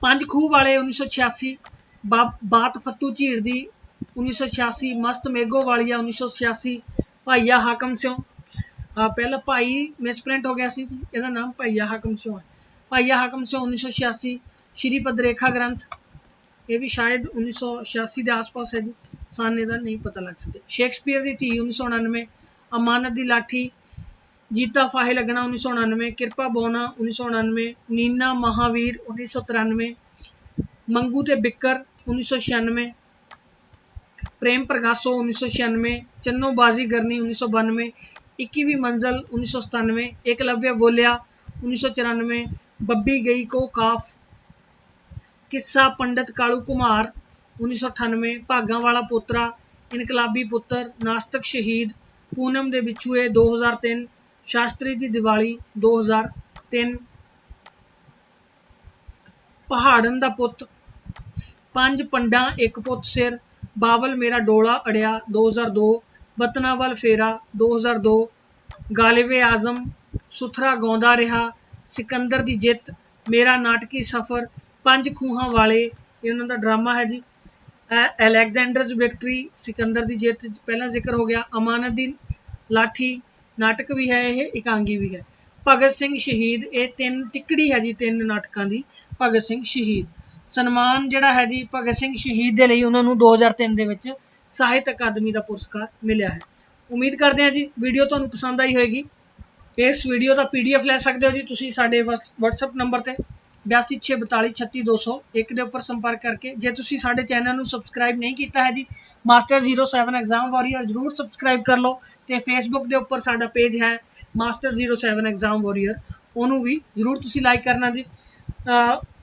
[SPEAKER 1] ਪੰਜ ਖੂਹ ਵਾਲੇ 1986, ਬਾਤ ਫੱਤੂ ਝੀਰ ਦੀ 1986, ਮਸਤ ਮੇਘੋ ਵਾਲੀਆ 1986, ਭਾਈਆ ਹਾਕਮ ਸਿਉਂ, ਪਹਿਲਾਂ ਭਾਈ ਮਿਸਪ੍ਰਿੰਟ ਹੋ ਗਿਆ ਸੀ ਜੀ, ਇਹਦਾ ਨਾਮ ਭਾਈਆ ਹਾਕਮ ਸਿਉਂ ਹੈ। ਭਾਈਆ ਹਾਕਮ ਸਿਉਂ 1986, ਸ਼੍ਰੀ ਪਦਰੇਖਾ ਗ੍ਰੰਥ ਇਹ ਵੀ ਸ਼ਾਇਦ 1986 ਦੇ ਆਸ-ਪਾਸ ਹੈ ਜੀ, ਸਨ ਇਹਦਾ ਨਹੀਂ ਪਤਾ ਲੱਗ ਸਕਿਆ। ਸ਼ੇਕਸਪੀਅਰ ਦੀ ਧੀ 1999, ਅਮਾਨਤ ਦੀ ਲਾਠੀ, ਜੀਤਾ ਫਾਹੇ ਲੱਗਣਾ 1999, ਕਿਰਪਾ ਬੋਨਾ 1999, ਨੀਨਾ ਮਹਾਵੀਰ 1993, ਮੰਗੂ ਤੇ ਬਿੱਕਰ 1996, ਪ੍ਰੇਮ ਪ੍ਰਗਾਸੋ 1996, ਚੰਨੋ ਬਾਜ਼ੀਗਰਨੀ 1992, 21ਵੀਂ ਮੰਜ਼ਿਲ 1997, ਏਕਲਵਯ ਬੋਲਿਆ 1994, ਬੱਬੀ ਗਈ ਕੋ ਕਾਫ, ਕਿੱਸਾ ਪੰਡਿਤ ਕਾਲੂ ਕੁਮਾਰ 1998, ਭਾਗਾਂ ਵਾਲਾ ਪੋਤਰਾ, ਇਨਕਲਾਬੀ ਪੁੱਤਰ, ਨਾਸਤਕ ਸ਼ਹੀਦ, ਪੂਨਮ ਦੇ ਵਿਛੂਏ 2003, ਸ਼ਾਸਤਰੀ ਦੀ ਦੀਵਾਲੀ 2003, ਪਹਾੜਨ ਦਾ ਪੁੱਤ, ਪੰਜ ਪੰਡਾਂ ਇੱਕ ਪੁੱਤ ਸਿਰ, ਬਾਬਲ ਮੇਰਾ ਡੋਲਾ ਅੜਿਆ 2002, वतनावल फेरा 2002, गालिबे आजम, सुथरा गाँदा रहा, सिकंदर दी जित, मेरा नाटकी सफ़र, पंज खूहां वाले ये उन्हों का ड्रामा है जी। अलैगजेंडर्स विक्ट्री, सिकंदर दी जित पहला जिक्र हो गया। अमानत दी लाठी नाटक भी है, ये एकांगी भी है। भगत सिंह शहीद, ये तीन तिकड़ी है जी, तीन नाटकों की। भगत सिंह शहीद सन्मान जिहड़ा है जी भगत सिंह शहीद के लिए उन्होंने 2003 के विच ਸਾਹਿਤ अकादमी का पुरस्कार मिला है। उम्मीद करते हैं जी वीडियो तुहानूं पसंद आई होएगी। इस वीडियो का PDF लै सकते हो जी तुसीं साडे WhatsApp नंबर ते 8264436201 के उपर संपर्क करके। जे तुसीं साडे चैनल नूं सबसक्राइब नहीं किया है जी मास्टर 07 एग्जाम वॉरियर जरूर सबसक्राइब कर लो। तो फेसबुक के उपर साडा पेज है मास्टर 07 एग्जाम वॉरियर, उन्होंने भी जरूर तुसीं लाइक करना जी।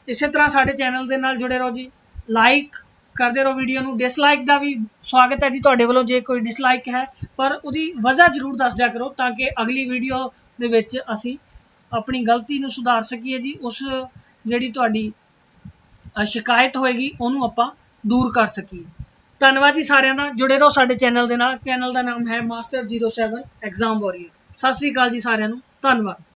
[SPEAKER 1] इस तरह साडे चैनल के नाल जुड़े रहो जी। लाइक करते रहो वीडियो नूं। डिसलाइक का भी स्वागत है जी तुहाडे वल्लों, जे कोई डिसलाइक है पर उहदी वजह जरूर दस दिया करो ताकि अगली वीडियो दे विच असीं अपनी गलती नूं सुधार सकीए जी। उस जिहड़ी तुहाडी शिकायत होएगी उहनूं आपां दूर कर सकीए। धन्नवाद जी सारिਆਂ ਦਾ। जुड़े रहो साडे चैनल दे नाल। चैनल का नाम है मास्टर 07 एग्जाम वॉरियर। सत श्री अकाल जी सारिਆਂ ਨੂੰ। धन्नवाद।